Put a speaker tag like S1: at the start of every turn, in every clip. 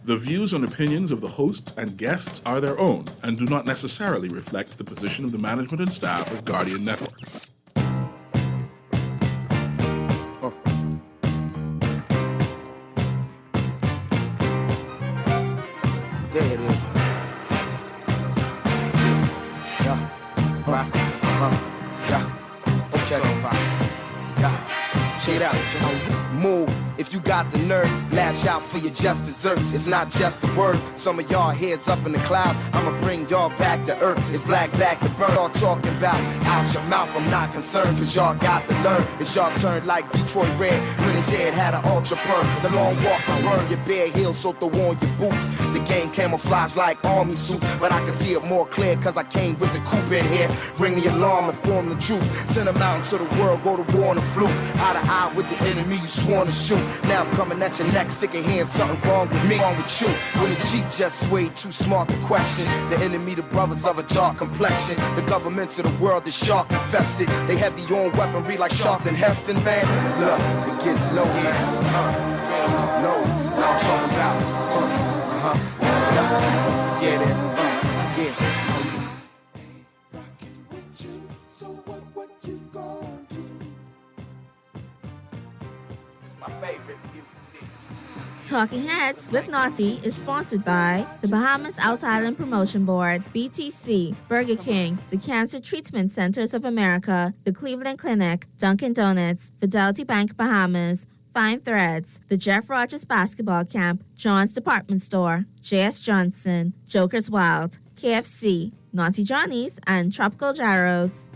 S1: The views and opinions of the host and guests are their own and do not necessarily reflect the position of the management and staff of Guardian Network.
S2: There it is. Yeah. Right. Yeah. Okay. Yeah. Check it out. Move. If you got the nerve, lash out for your just desserts. It's not just a word. Some of y'all heads up in the cloud. I'ma bring y'all back to earth. It's black back to burn. Y'all talking about out your mouth. I'm not concerned, cause y'all got to learn. It's y'all turn like Detroit Red when his head had an ultra perm. The long walk to burn your bare heels, so throw on your boots. The game camouflage like army suits, but I can see it more clear cause I came with the coupe in here. Ring the alarm and form the troops. Send them out into the world, go to war on the flu. Eye to eye with the enemy you sworn to shoot. Now I'm coming at your neck, sick of hearing something wrong with me, wrong with you. When the cheap just way too smart to question. The enemy, the brothers of a dark complexion. The governments of the world is shark infested. They heavy on weaponry like Sharpton Heston, man. Look, it gets low here. Low, now I'm talking about. Get it, So what you gonna do? It's my favorite music.
S3: Talking Heads with Naughty is sponsored by the Bahamas Out Island Promotion Board, BTC, Burger King, the Cancer Treatment Centers of America, the Cleveland Clinic, Dunkin' Donuts, Fidelity Bank Bahamas, Fine Threads, the Jeff Rogers Basketball Camp, John's Department Store, J.S. Johnson, Joker's Wild, KFC, Naughty Johnny's, and Tropical Gyros.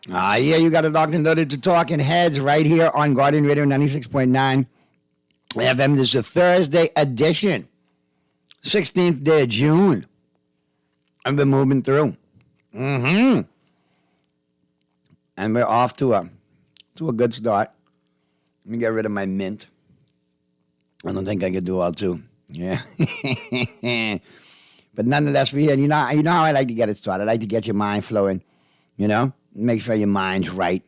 S4: Yeah, you got it locked and loaded to Talking Heads right here on Guardian Radio 96.9 FM. This is a Thursday edition, 16th day of June. I've been moving through. And we're off to a good start. Let me get rid of my mint. I don't think I could do all two. Yeah. But nonetheless, we're here. You know how I like to get it started. I like to get your mind flowing, you know? Make sure your mind's right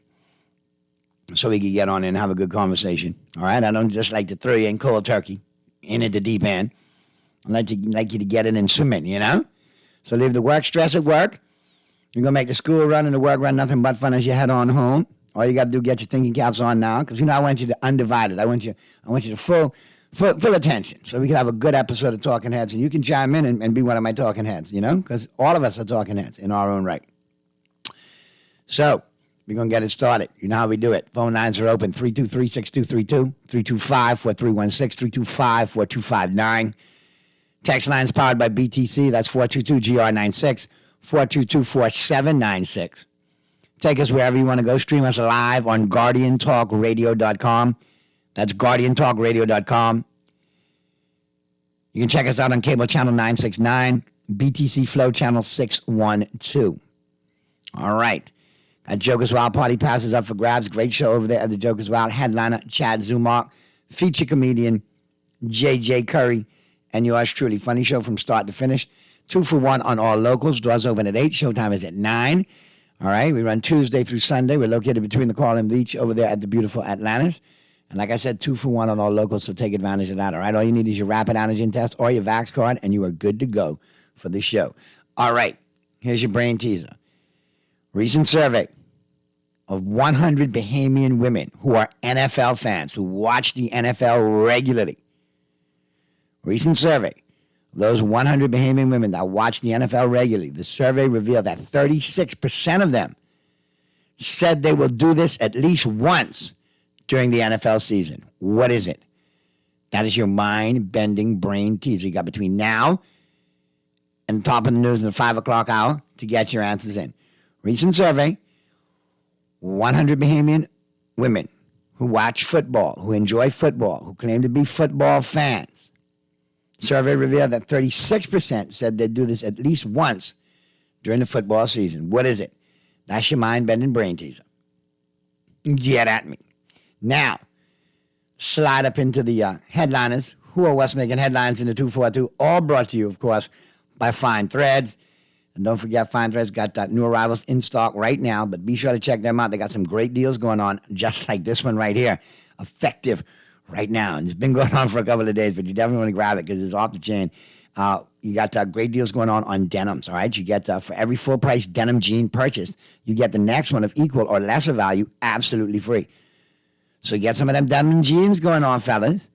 S4: so we can get on and have a good conversation. All right? I don't just like to throw you in cold turkey into the deep end. I like you to get it and swim it, you know? So leave the work stress at work. You're going to make the school run and the work run nothing but fun as you head on home. All you got to do, get your thinking caps on now, because, I want you to undivided. I want you to full attention so we can have a good episode of Talking Heads, and you can chime in and be one of my talking heads, because all of us are talking heads in our own right. So, we're going to get it started. You know how we do it. Phone lines are open, 323-6232, 325-4316, 325-4259. Text lines powered by BTC. That's 422-GR96, 422-4796. Take us wherever you want to go. Stream us live on GuardianTalkRadio.com. That's GuardianTalkRadio.com. You can check us out on cable channel 969, BTC Flow channel 612. All right. Got Joker's Wild Party passes up for grabs. Great show over there at the Joker's Wild. Headliner Chad Zumock. Feature comedian J.J. Curry. And yours truly. Funny show from start to finish. 2 for 1 on all locals. Doors open at 8. Showtime is at 9. All right. We run Tuesday through Sunday. We're located between the Coral and Beach over there at the beautiful Atlantis. And like I said, 2 for 1 on all locals, so take advantage of that. All right. All you need is your rapid antigen test or your Vax card, and you are good to go for the show. All right. Here's your brain teaser. Recent survey of 100 Bahamian women who are NFL fans, who watch the NFL regularly. Recent survey of those 100 Bahamian women that watch the NFL regularly. The survey revealed that 36% of them said they will do this at least once during the NFL season. What is it? That is your mind-bending brain teaser. You got between now and the top of the news in the 5 o'clock hour to get your answers in. Recent survey, 100 Bahamian women who watch football, who enjoy football, who claim to be football fans. Survey revealed that 36% said they'd do this at least once during the football season. What is it? That's your mind-bending brain teaser. Get at me. Now, slide up into the headliners. Who are what's making headlines in the 242? All brought to you, of course, by Fine Threads. And don't forget, Fine Threads got new arrivals in stock right now, but be sure to check them out. They got some great deals going on, just like this one right here, effective right now. And it's been going on for a couple of days, but you definitely want to grab it because it's off the chain. You got great deals going on denims, all right? You get, for every full-price denim jean purchased, you get the next one of equal or lesser value absolutely free. So you get some of them denim jeans going on, fellas.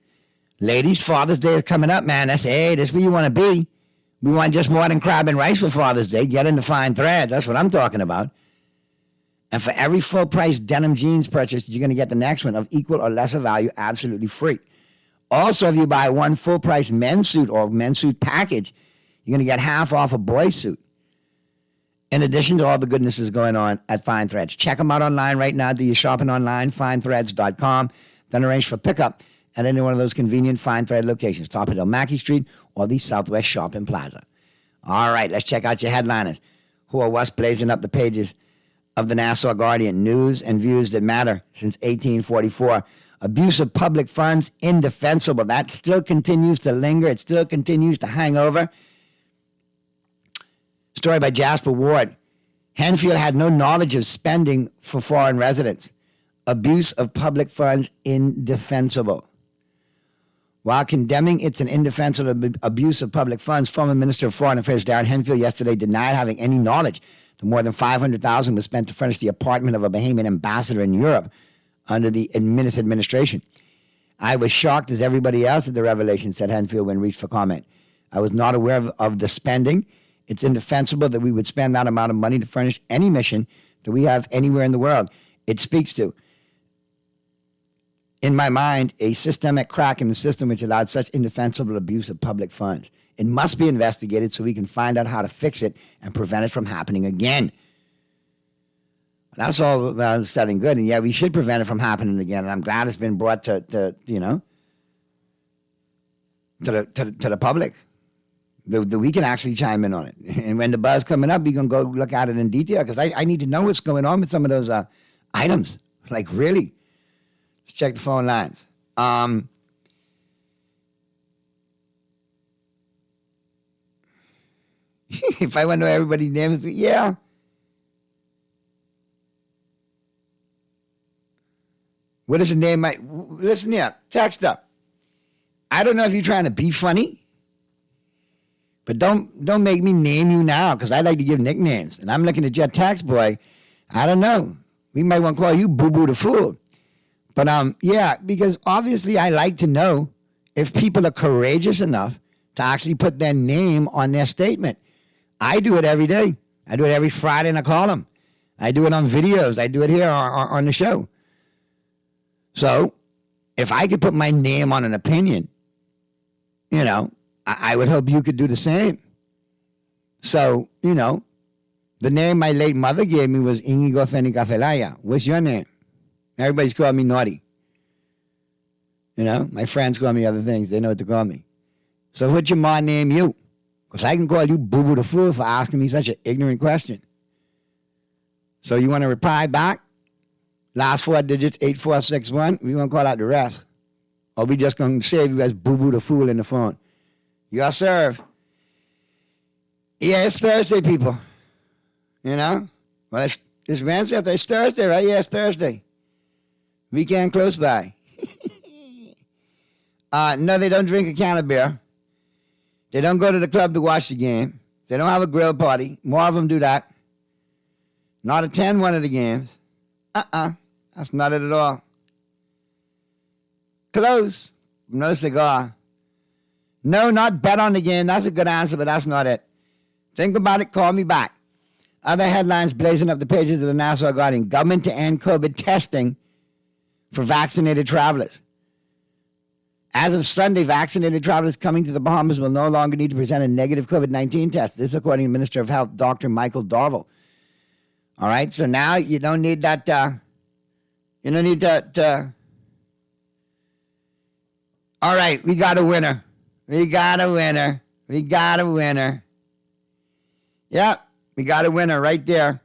S4: Ladies, Father's Day is coming up, man. This is where you want to be. We want just more than crab and rice for Father's Day. Get into Fine Threads. That's what I'm talking about. And for every full-price denim jeans purchase, you're going to get the next one of equal or lesser value absolutely free. Also, if you buy one full-price men's suit or men's suit package, you're going to get half off a boy's suit. In addition to all the goodnesses going on at Fine Threads. Check them out online right now. Do your shopping online, finethreads.com. Then arrange for pickup at any one of those convenient Fine Thread locations, top of Del Mackey Street or the Southwest Shopping Plaza. All right, let's check out your headliners, who are what's blazing up the pages of the Nassau Guardian. News and views that matter since 1844. Abuse of public funds, indefensible. That still continues to linger. It still continues to hang over. Story by Jasper Ward. Henfield had no knowledge of spending for foreign residents. Abuse of public funds, indefensible. While condemning it's an indefensible abuse of public funds, former Minister of Foreign Affairs Darren Henfield yesterday denied having any knowledge that more than $500,000 was spent to furnish the apartment of a Bahamian ambassador in Europe under the administration. I was shocked as everybody else at the revelation, said Henfield when reached for comment. I was not aware of the spending. It's indefensible that we would spend that amount of money to furnish any mission that we have anywhere in the world. It speaks to, in my mind, a systemic crack in the system which allowed such indefensible abuse of public funds. It must be investigated so we can find out how to fix it and prevent it from happening again. That's all said and good. And yeah, we should prevent it from happening again. And I'm glad it's been brought to the public. That we can actually chime in on it. And when the buzz coming up, you can go look at it in detail because I need to know what's going on with some of those items. Like, really. Let's check the phone lines. If I want to know everybody's names, yeah. What is the name? Listen here, text up. I don't know if you're trying to be funny, but don't make me name you now because I like to give nicknames. And I'm looking at your text, boy. I don't know. We might want to call you Boo Boo the Fool. But yeah, because obviously I like to know if people are courageous enough to actually put their name on their statement. I do it every day. I do it every Friday in a column. I do it on videos. I do it here on the show. So if I could put my name on an opinion, I would hope you could do the same. So, the name my late mother gave me was Inigo Thenica Celaya. What's your name? Everybody's called me Naughty. My friends call me other things. They know what to call me. So what's your mom name you? Because I can call you Boo Boo the Fool for asking me such an ignorant question. So you want to reply back? Last 4 digits, 8461. We going to call out the rest. Or we just going to save you as Boo Boo the Fool in the phone. You are served. Yeah, it's Thursday, people. Well, it's Wednesday. It's Thursday, right? Yeah, it's Thursday. Weekend close by. No, they don't drink a can of beer. They don't go to the club to watch the game. They don't have a grill party. More of them do that. Not attend one of the games. That's not it at all. Close. No cigar. No, not bet on the game. That's a good answer, but that's not it. Think about it. Call me back. Other headlines blazing up the pages of the Nassau Guardian. Government to end COVID testing for vaccinated travelers. As of Sunday, vaccinated travelers coming to the Bahamas will no longer need to present a negative COVID-19 test. This according to Minister of Health, Dr. Michael Darville. All right, so now you don't need that, you don't need that. All right, we got a winner. We got a winner. We got a winner. Yep, we got a winner right there.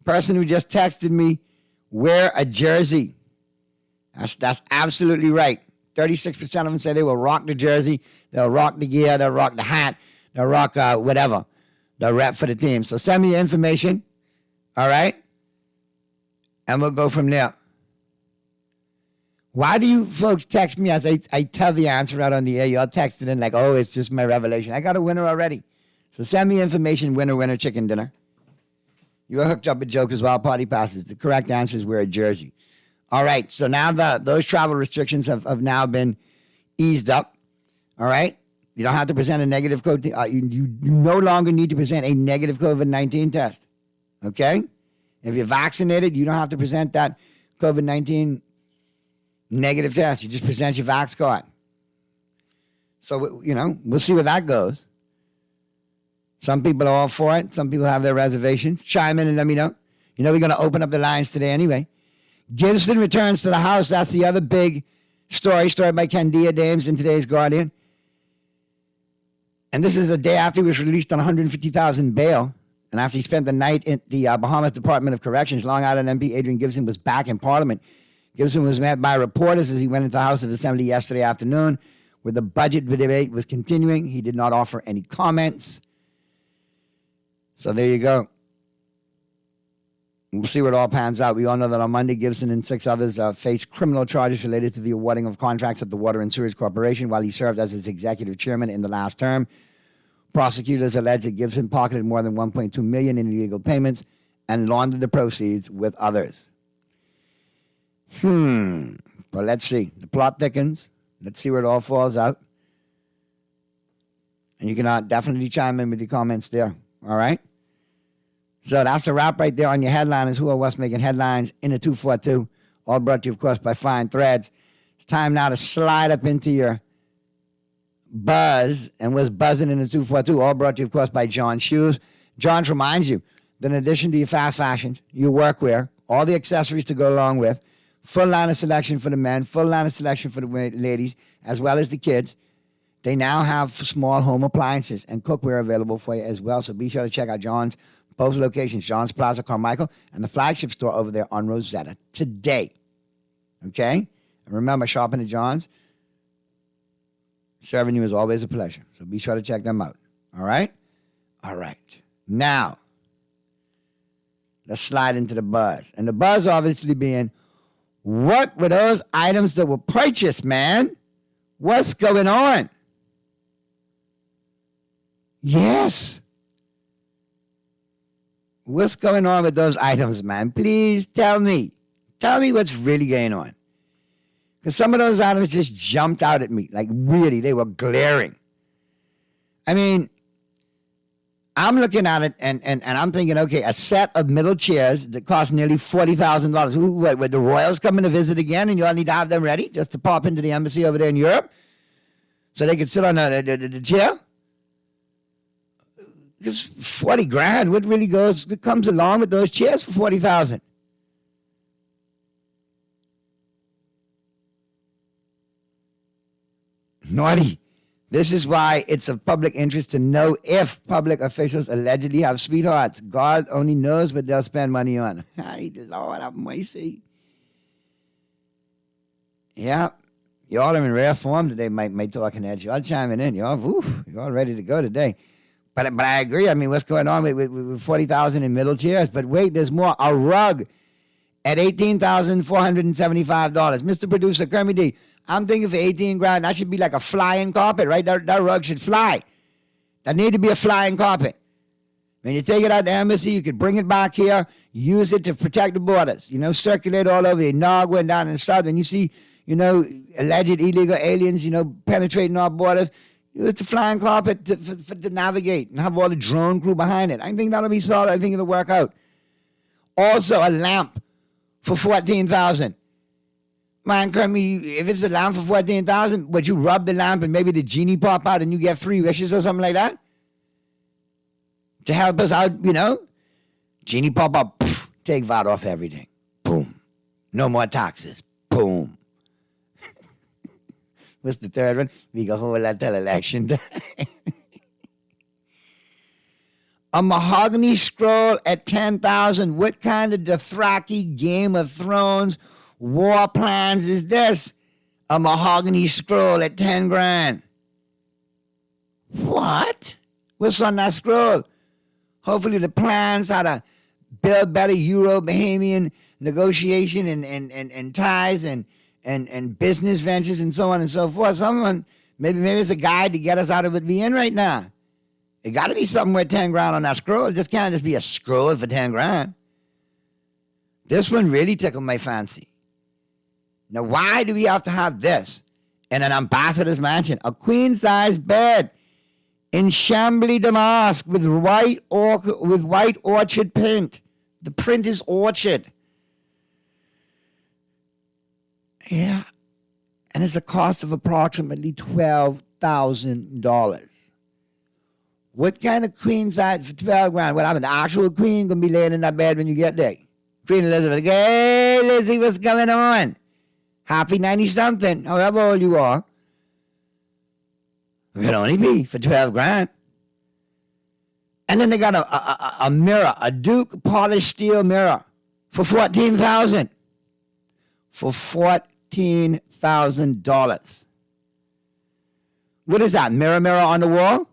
S4: Person who just texted me, wear a jersey. That's absolutely right. 36% of them say they will rock the jersey. They'll rock the gear. They'll rock the hat. They'll rock whatever. the rep for the team. So send me your information, all right? And we'll go from there. Why do you folks text me as I tell the answer out on the air? Y'all texting in like, oh, it's just my revelation. I got a winner already. So send me information, winner, chicken dinner. You were hooked up with Jokers Wild Party Passes. The correct answer is wear a jersey. All right, so now those travel restrictions have now been eased up, all right? You don't have to present a negative COVID. You no longer need to present a negative COVID-19 test, okay? If you're vaccinated, you don't have to present that COVID-19 negative test. You just present your vax card. So, we'll see where that goes. Some people are all for it. Some people have their reservations. Chime in and let me know. We're going to open up the lines today anyway. Gibson returns to the house. That's the other big story by Candia Dames in today's Guardian. And this is a day after he was released on $150,000 bail. And after he spent the night in the Bahamas Department of Corrections, Long Island MP Adrian Gibson was back in Parliament. Gibson was met by reporters as he went into the House of Assembly yesterday afternoon, where the budget debate was continuing. He did not offer any comments. So there you go. We'll see where it all pans out. We all know that on Monday, Gibson and 6 others faced criminal charges related to the awarding of contracts at the Water and Sewage Corporation while he served as its executive chairman in the last term. Prosecutors allege that Gibson pocketed more than $1.2 million in illegal payments and laundered the proceeds with others. But let's see. The plot thickens. Let's see where it all falls out. And you can definitely chime in with your comments there. All right? So that's a wrap right there on your headliners. Who or what's making headlines in the 242. All brought to you, of course, by Fine Threads. It's time now to slide up into your buzz and what's buzzing in the 242. All brought to you, of course, by John Shoes. John reminds you that in addition to your fast fashions, your workwear, all the accessories to go along with, full line of selection for the men, full line of selection for the ladies, as well as the kids. They now have small home appliances and cookware available for you as well. So be sure to check out John's both locations, John's Plaza, Carmichael, and the flagship store over there on Rosetta today. Okay? And remember, shopping at John's, serving you is always a pleasure. So be sure to check them out. All right? All right. Now, let's slide into the buzz. And the buzz obviously being, what were those items that were purchased, man? What's going on? Yes. What's going on with those items, man? Please tell me. Tell me what's really going on. Because some of those items just jumped out at me. Like, really, they were glaring. I mean, I'm looking at it and I'm thinking, okay, a set of middle chairs that cost nearly $40,000. Would the royals coming to visit again and you all need to have them ready just to pop into the embassy over there in Europe so they could sit on the chair? Because $40,000, what comes along with those chairs for $40,000? Naughty. This is why it's of public interest to know if public officials allegedly have sweethearts. God only knows what they'll spend money on. Ay, Lord have mercy. Yeah. Y'all are in rare form today, my talking heads. Y'all chiming in. Y'all ready to go today. But I agree. I mean, what's going on with $40,000 in middle chairs? But wait, there's more. A rug at $18,475. Mr. Producer, Kermit D, I'm thinking for $18,000, that should be like a flying carpet, right? That rug should fly. That need to be a flying carpet. When you take it out to the embassy, you could bring it back here, use it to protect the borders. Circulate all over Niagara and down in the south. When you see, alleged illegal aliens, penetrating our borders, it's a flying carpet to navigate and have all the drone crew behind it. I think that'll be solid. I think it'll work out. Also, a lamp for $14,000. Man, Kermit, if it's a lamp for $14,000, would you rub the lamp and maybe the genie pop out and you get 3 wishes or something like that? To help us out, Genie pop up, poof, take VAT off everything. Boom. No more taxes. Boom. What's the third one? We go hold that till election time. A mahogany scroll at $10,000. What kind of Dothraki Game of Thrones war plans is this? A mahogany scroll at $10,000. What? What's on that scroll? Hopefully the plans how to build better Euro-Bahamian negotiation and ties and business ventures and so on and so forth. Someone, maybe it's a guide to get us out of what we in right now. It got to be something worth 10 grand on that scroll. It just can't just be a scroll for 10 grand. This one really tickled my fancy. Now, why do we have to have this in an ambassador's mansion? A queen-size bed in Chambly damask with white orchard paint. The print is orchard. Yeah. And it's a cost of approximately $12,000. What kind of queen size for 12 grand? Well, I'm an actual queen going to be laying in that bed when you get there. Queen Elizabeth, hey, Lizzie, what's going on? Happy 90-something, however old you are. It could only be for 12 grand. And then they got a mirror, a Duke polished steel mirror for $14,000. For $14,000. What is that? Mirror on the wall?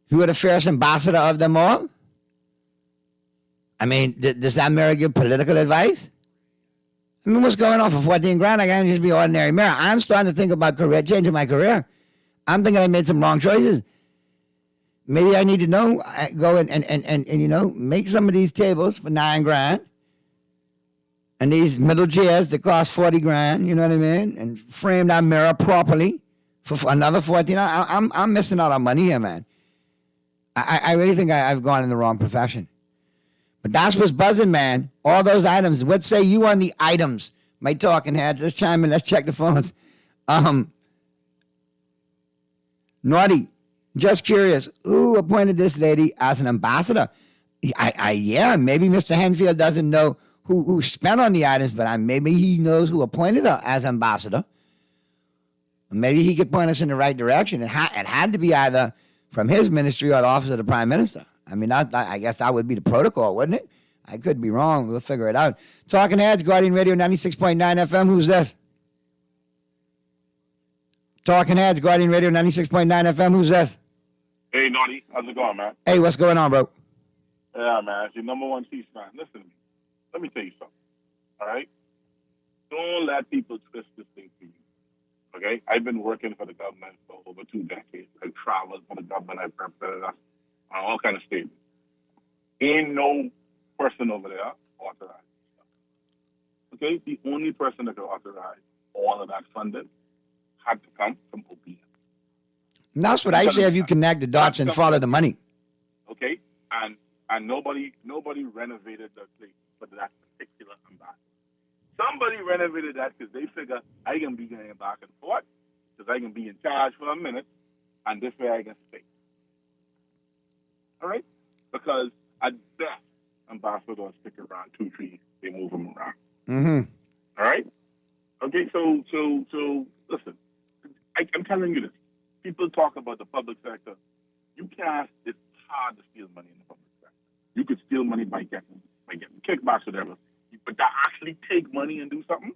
S4: You are the fairest ambassador of them all? I mean, does that mirror give political advice? I mean, what's going on for 14 grand? I can't just be an ordinary mirror. I'm starting to think about changing my career. I'm thinking I made some wrong choices. Maybe I need to go and make some of these tables for 9 grand. And these middle chairs that cost 40 grand, you know what I mean? And frame that mirror properly for another 14. I'm missing out on money here, man. I really think I've gone in the wrong profession. But that's what's buzzing, man. All those items. What say you on the items? My talking heads. Let's chime in. Let's check the phones. Naughty. Just curious. Who appointed this lady as an ambassador? Yeah, maybe Mr. Henfield doesn't know who spent on the items, but maybe he knows who appointed her as ambassador. Maybe he could point us in the right direction. It had to be either from his ministry or the office of the prime minister. I mean, I guess that would be the protocol, wouldn't it? I could be wrong. We'll figure it out. Talking Heads, Guardian Radio 96.9 FM. Who's this? Talking Heads, Guardian Radio 96.9 FM. Who's this?
S5: Hey, Naughty. How's it going, man?
S4: Hey, what's going on, bro?
S5: Yeah, man. It's your number one Chiefs fan. Listen to me. Let me tell you something. All right? Don't let people twist this thing for you. Okay? I've been working for the government for over 2 decades. I've traveled for the government. I've represented us on all kind of statements. Ain't no person over there authorized. Okay? The only person that could authorize all of that funding had to come from OPM.
S4: And that's what I say if you connect the dots and follow the money.
S5: Okay? And nobody renovated the place for that particular ambassador. Somebody renovated that because they figure I can be going back and forth because I can be in charge for a minute and this way I can stay. All right? Because at best, ambassadors stick around 2 3, they move them around.
S4: Mm-hmm.
S5: All right? Okay, so listen, I'm telling you this. People talk about the public sector. It's hard to steal money in the public sector. You could steal money by getting kickbacks or whatever. But to actually take money and do something,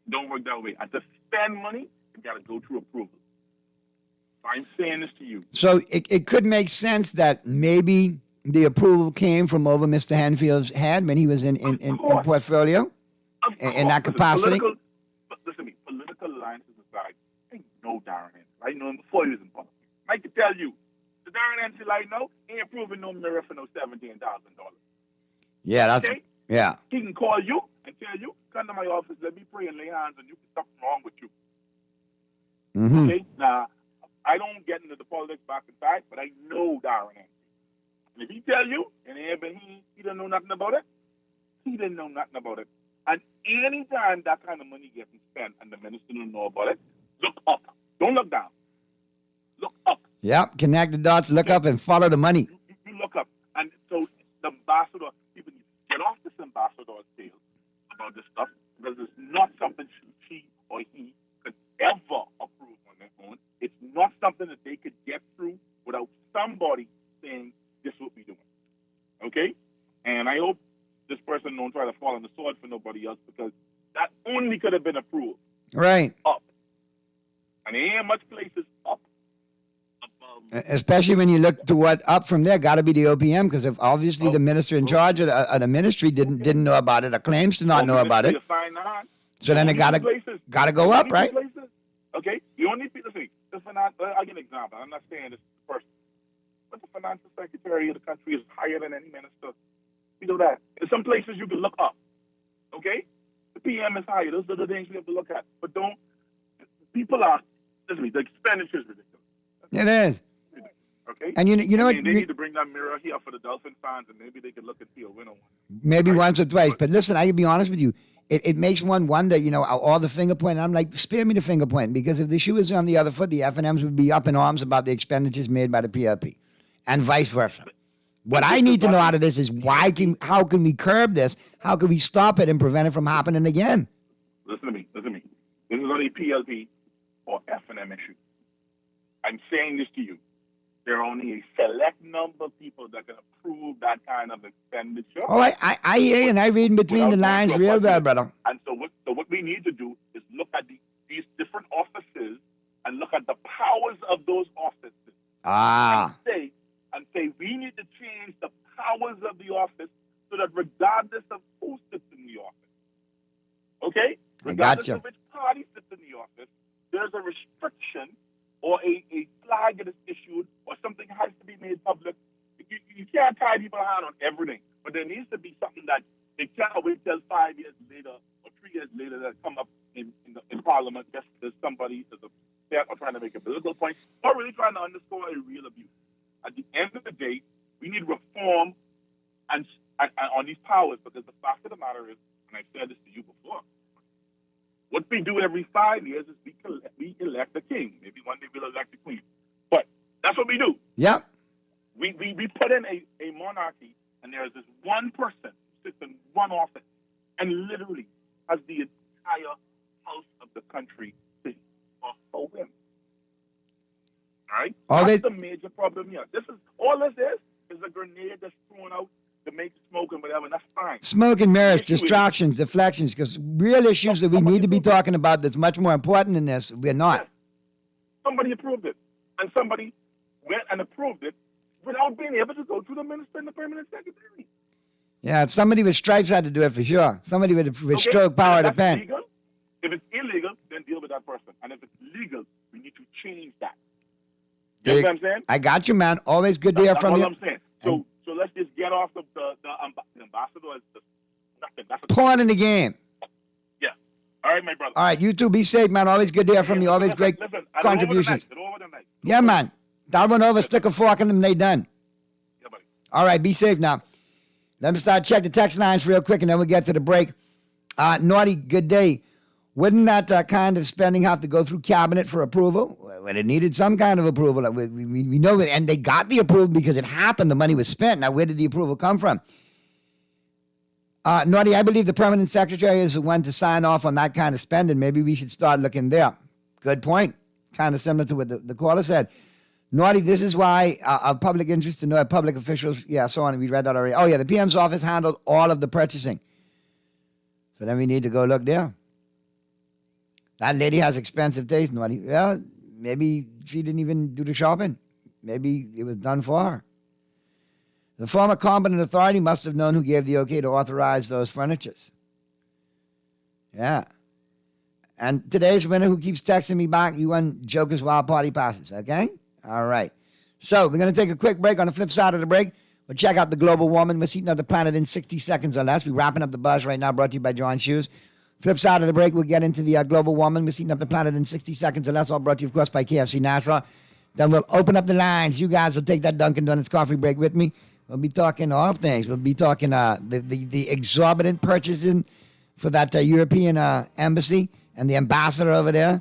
S5: don't work that way. And to spend money, you got to go through approval. So I'm saying this to you.
S4: So it could make sense that maybe the approval came from over Mr. Hanfield's head when he was in portfolio in that capacity.
S5: Listen to me. Political alliances aside, I know Darren Hensley. I know him before he was in politics. I can tell you, the Darren Hensley I know ain't approving no mirror for no $17,000.
S4: Yeah, that's
S5: okay?
S4: Yeah.
S5: He can call you and tell you, come to my office, let me pray and lay hands on you, something wrong with you.
S4: Mm-hmm.
S5: Okay? Now, I don't get into the politics back and back, but I know Darren Hensley. And if he tell you, and he don't know nothing about it, he didn't know nothing about it. And anytime that kind of money gets spent and the minister don't know about it, look up. Don't look down. Look up.
S4: Yep. Connect the dots, look up, and follow the money.
S5: You look up. And so the ambassador, people need to get off this ambassador's tail about this stuff because it's not something she or he could ever approve on their own. It's not something that they could get through without somebody saying, this is what we're doing. Okay? And I hope this person don't try to fall on the sword for nobody else because that only could have been approved.
S4: Right.
S5: Up. And there ain't much places up above
S4: Especially when you look to what up from there, got to be the OPM, because if obviously the minister in charge of the ministry didn't know about it or claims to not know about it, so then it got to go up, right?
S5: Okay, the only people see the finance. I'll give an example. I'm not saying this person, but the finance secretary of the country is higher than any minister. You know that. In some places you can look up. Okay, the PM is higher. Those are the things we have to look at. But don't. People are. Listen to me. The expenditure is ridiculous.
S4: It is.
S5: Okay.
S4: And you know what?
S5: They need to bring that mirror here for the Dolphin fans, and maybe they could look and see a winner one.
S4: Maybe once or twice. But listen, I can be honest with you. It makes one wonder, all the finger pointing. I'm like, spare me the finger pointing, because if the shoe is on the other foot, the FNMs would be up in arms about the expenditures made by the PLP, and vice versa. What I need to know out of this is how can we curb this? How can we stop it and prevent it from happening again?
S5: Listen to me. This is not a PLP or FNM issue. I'm saying this to you. There are only a select number of people that can approve that kind of expenditure.
S4: Oh, I hear you, and I read in between the lines real well, brother.
S5: And so what we need to do is look at these different offices and look at the powers of those offices. And say we need to change the powers of the office so that regardless of who sits in the office, okay? Regardless of which party sits in the office, there's a restriction or a flag that is issued or something has to be made public. You can't tie people's hand on everything, but there needs to be something that they can't wait till 5 years later or 3 years later that come up in Parliament just as somebody is or trying to make a political point or really trying to underscore a real abuse. At the end of the day, we need reform and on these powers, because the fact of the matter is, and I've said this to you before, what we do every 5 years is we elect a king. Maybe one day we'll elect a queen. But that's what we do.
S4: Yep.
S5: We put in a monarchy, and there is this one person who sits in one office and literally has the entire house of the country for him. All right? That's the major problem here. This is a grenade that's thrown out to make smoke and whatever, and that's fine.
S4: Smoke and mirrors, distractions, deflections, because real issues that we need to be talking about that's much more important than this, we're not.
S5: Yes. Somebody approved it, and somebody went and approved it without being able to go through the minister and the permanent secretary.
S4: Yeah, somebody with stripes had to do it for sure. Somebody with stroke power of the pen.
S5: Illegal, if it's illegal, then deal with that person. And if it's legal, we need to change that. You know what I'm saying?
S4: I got you, man. Always good to hear from you.
S5: That's what I'm saying. So let's just get off of the ambassador as nothing. That's a
S4: pawn in the game.
S5: Yeah. All right, my brother.
S4: All right, you too. Be safe, man. Always good to hear from you. Always great contributions. Yeah, man. That one over, stick a fork in them, they done.
S5: Yeah, buddy.
S4: All right, be safe now. Let me check the text lines real quick, and then we'll get to the break. Naughty, good day. Wouldn't that kind of spending have to go through cabinet for approval? Well, it needed some kind of approval. We know it, and they got the approval because it happened. The money was spent. Now, where did the approval come from? Naughty, I believe the permanent secretary is the one to sign off on that kind of spending. Maybe we should start looking there. Good point. Kind of similar to what the caller said. Naughty, this is why of public interest to know public officials, so on. We read that already. Oh, yeah, the PM's office handled all of the purchasing. So then we need to go look there. That lady has expensive taste, Naughty. Well, maybe she didn't even do the shopping. Maybe it was done for her. The former competent authority must have known who gave the okay to authorize those furnitures. Yeah. And today's winner who keeps texting me back, you won Joker's Wild Party passes, okay? All right. So we're going to take a quick break. On the flip side of the break, we'll check out the global warming. We're heating up the planet in 60 seconds or less. We're wrapping up the buzz right now, brought to you by John Shoes. Flip side of the break, we'll get into the global warming. We're heating up the planet in 60 seconds or less. All brought to you, of course, by KFC Nassau. Then we'll open up the lines. You guys will take that Dunkin' Donuts coffee break with me. We'll be talking all things. We'll be talking the exorbitant purchasing for that European embassy and the ambassador over there.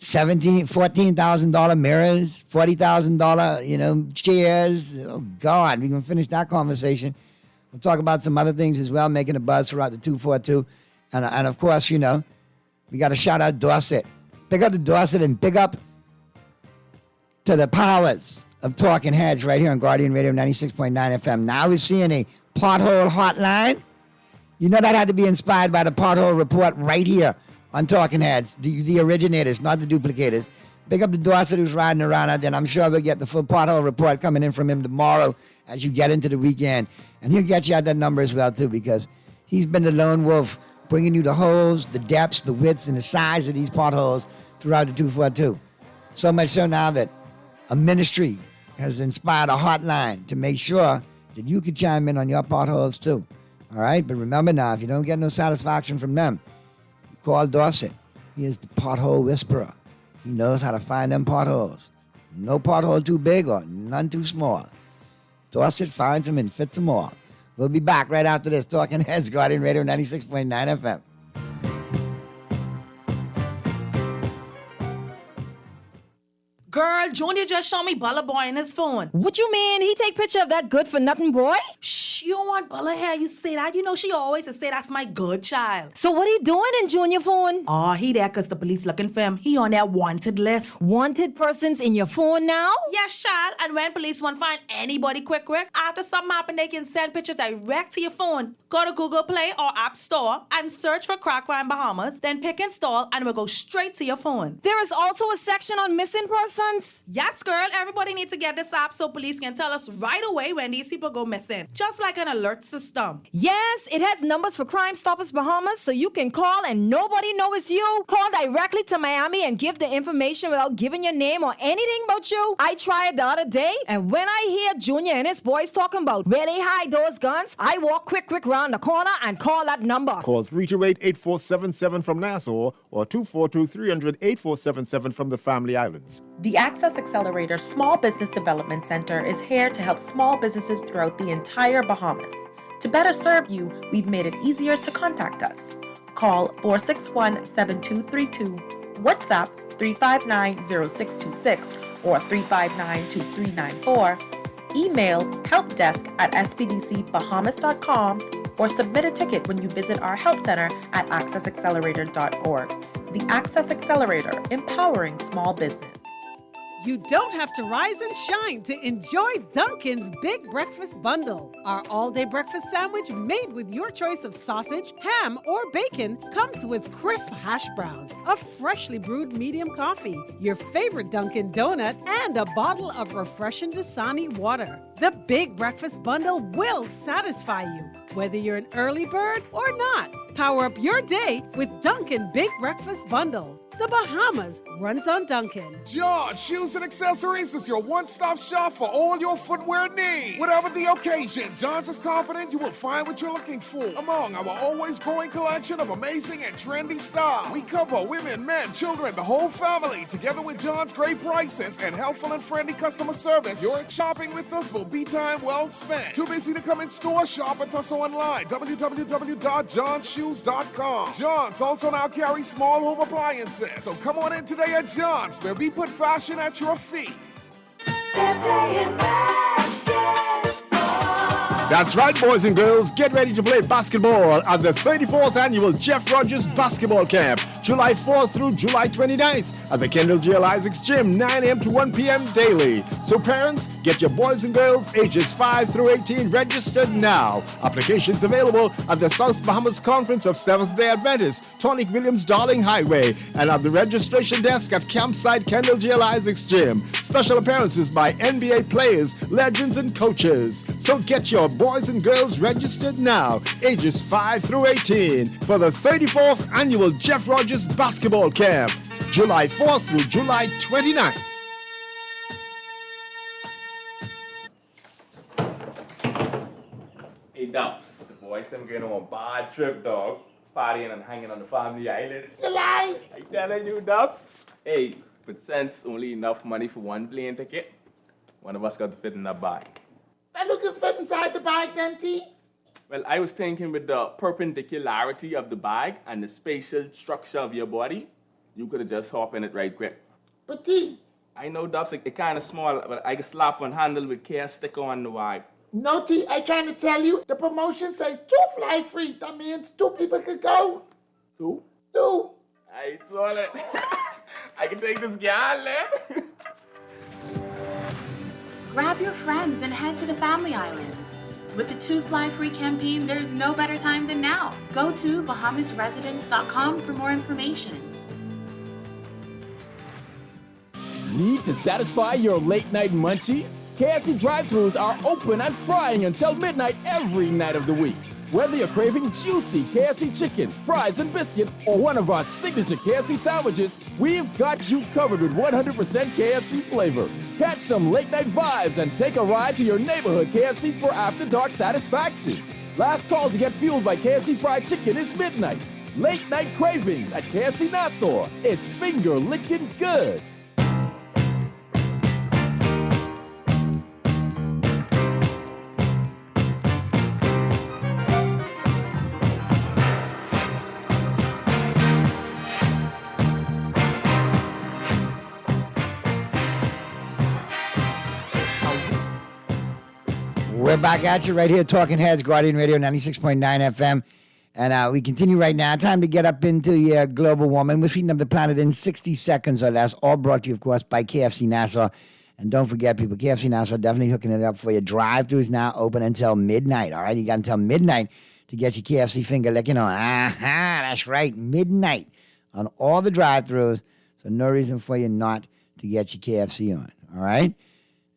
S4: $14,000 mirrors, $40,000, chairs. Oh, God, we can finish that conversation. We'll talk about some other things as well, making a buzz throughout the 242. And of course, we got to shout out Dorset. Big up to Dorset and big up to the powers of Talking Heads right here on Guardian Radio 96.9 FM. Now we're seeing a pothole hotline. You know that had to be inspired by the pothole report right here on Talking Heads, the originators, not the duplicators. Pick up the Dorset who's riding around out there, and I'm sure we'll get the full pothole report coming in from him tomorrow as you get into the weekend. And he'll get you out that number as well, too, because he's been the lone wolf bringing you the holes, the depths, the widths, and the size of these potholes throughout the 242. So much so now that a ministry has inspired a hotline to make sure that you can chime in on your potholes, too. All right? But remember now, if you don't get no satisfaction from them, you call Dorset. He is the pothole whisperer. He knows how to find them potholes. No pothole too big or none too small. Dorset finds them and fits them all. We'll be back right after this. Talking Heads, Guardian Radio 96.9 FM.
S6: Girl, Junior just showed me Bella Boy in his phone.
S7: What you mean? He take picture of that good-for-nothing boy?
S6: Shh, you don't want Bella here. You say that. You know she always say that's my good child.
S7: So what he doing in Junior phone?
S6: Oh, he there because the police looking for him. He on their wanted list.
S7: Wanted persons in your phone now?
S6: Yes, child. And when police want to find anybody quick, after something happen, they can send picture direct to your phone. Go to Google Play or App Store and search for Crack Crime Bahamas. Then pick install and it will go straight to your phone.
S7: There is also a section on missing persons?
S6: Yes, girl. Everybody needs to get this app so police can tell us right away when these people go missing. Just like an alert system.
S7: Yes, it has numbers for Crime Stoppers Bahamas so you can call and nobody knows it's you. Call directly to Miami and give the information without giving your name or anything about you. I tried the other day, and when I hear Junior and his boys talking about where they hide those guns, I walk quick round the corner and call that number.
S8: Call 328-8477 from Nassau or 242-300-8477 from the Family Islands.
S9: The Access Accelerator Small Business Development Center is here to help small businesses throughout the entire Bahamas. To better serve you, we've made it easier to contact us. Call 461-7232, WhatsApp 359-0626 or 359-2394, email helpdesk@spdcbahamas.com, or submit a ticket when you visit our help center at accessaccelerator.org. The Access Accelerator, empowering small business.
S10: You don't have to rise and shine to enjoy Dunkin's Big Breakfast Bundle. Our all-day breakfast sandwich made with your choice of sausage, ham, or bacon comes with crisp hash browns, a freshly brewed medium coffee, your favorite Dunkin' donut, and a bottle of refreshing Dasani water. The Big Breakfast Bundle will satisfy you, whether you're an early bird or not. Power up your day with Dunkin' Big Breakfast Bundle. The Bahamas runs on Dunkin'.
S11: John Shoes and Accessories is your one-stop shop for all your footwear needs. Whatever the occasion, John's is confident you will find what you're looking for among our always growing collection of amazing and trendy styles. We cover women, men, children, the whole family. Together with John's great prices and helpful and friendly customer service, your shopping with us will be time well spent. Too busy to come in store? Shop with us online. www.johnshoes.com. John's also now carries small home appliances. So come on in today at John's, where we put fashion at your feet.
S8: That's right, boys and girls. Get ready to play basketball at the 34th Annual Jeff Rogers Basketball Camp, July 4th through July 29th at the Kendall J. Isaacs Gym, 9 a.m. to 1 p.m. daily. So parents, get your boys and girls ages 5 through 18 registered now. Applications available at the South Bahamas Conference of Seventh-day Adventists, Tonic Williams Darling Highway, and at the registration desk at Campsite Kendall J. Isaacs Gym. Special appearances by NBA players, legends, and coaches. So get your boys and girls registered now, ages 5 through 18, for the 34th Annual Jeff Rogers Basketball Camp, July 4th through July 29th.
S12: Hey, Dumps, the boys them going on a bad trip, dog. Partying and hanging on the family island.
S11: You lie!
S12: I telling you, Dumps. Hey, but since only enough money for one plane ticket, one of us got to fit in that bag.
S11: That look is fit inside the bag then, T.
S12: Well, I was thinking with the perpendicularity of the bag and the spatial structure of your body, you could have just hop in it right quick.
S11: But T.
S12: I know, Dumps, it's kind of small, but I can slap one handle with care sticker on the bag.
S11: No, T, I trying to tell you, the promotion says 2 fly free. That means 2 people could go.
S12: 2?
S11: 2.
S12: I saw it. I can take this gal, man.
S13: Grab your friends and head to the Family Islands. With the 2 Fly Free campaign, there's no better time than now. Go to BahamasResidence.com for more information.
S14: Need to satisfy your late-night munchies? KFC drive-thrus are open and frying until midnight every night of the week. Whether you're craving juicy KFC chicken, fries, and biscuit, or one of our signature KFC sandwiches, we've got you covered with 100% KFC flavor. Catch some late-night vibes and take a ride to your neighborhood KFC for after-dark satisfaction. Last call to get fueled by KFC fried chicken is midnight. Late-night cravings at KFC Nassau. It's finger-licking good.
S4: We're back at you right here, Talking Heads, Guardian Radio 96.9 FM. And we continue right now. Time to get up into your global warming. We're feeding up the planet in 60 seconds or less. All brought to you, of course, by KFC Nassau. And don't forget, people, KFC Nassau definitely hooking it up for you. Drive-thru is now open until midnight, all right? You got until midnight to get your KFC finger licking on. Aha, that's right, midnight on all the drive-thrus. So no reason for you not to get your KFC on, all right?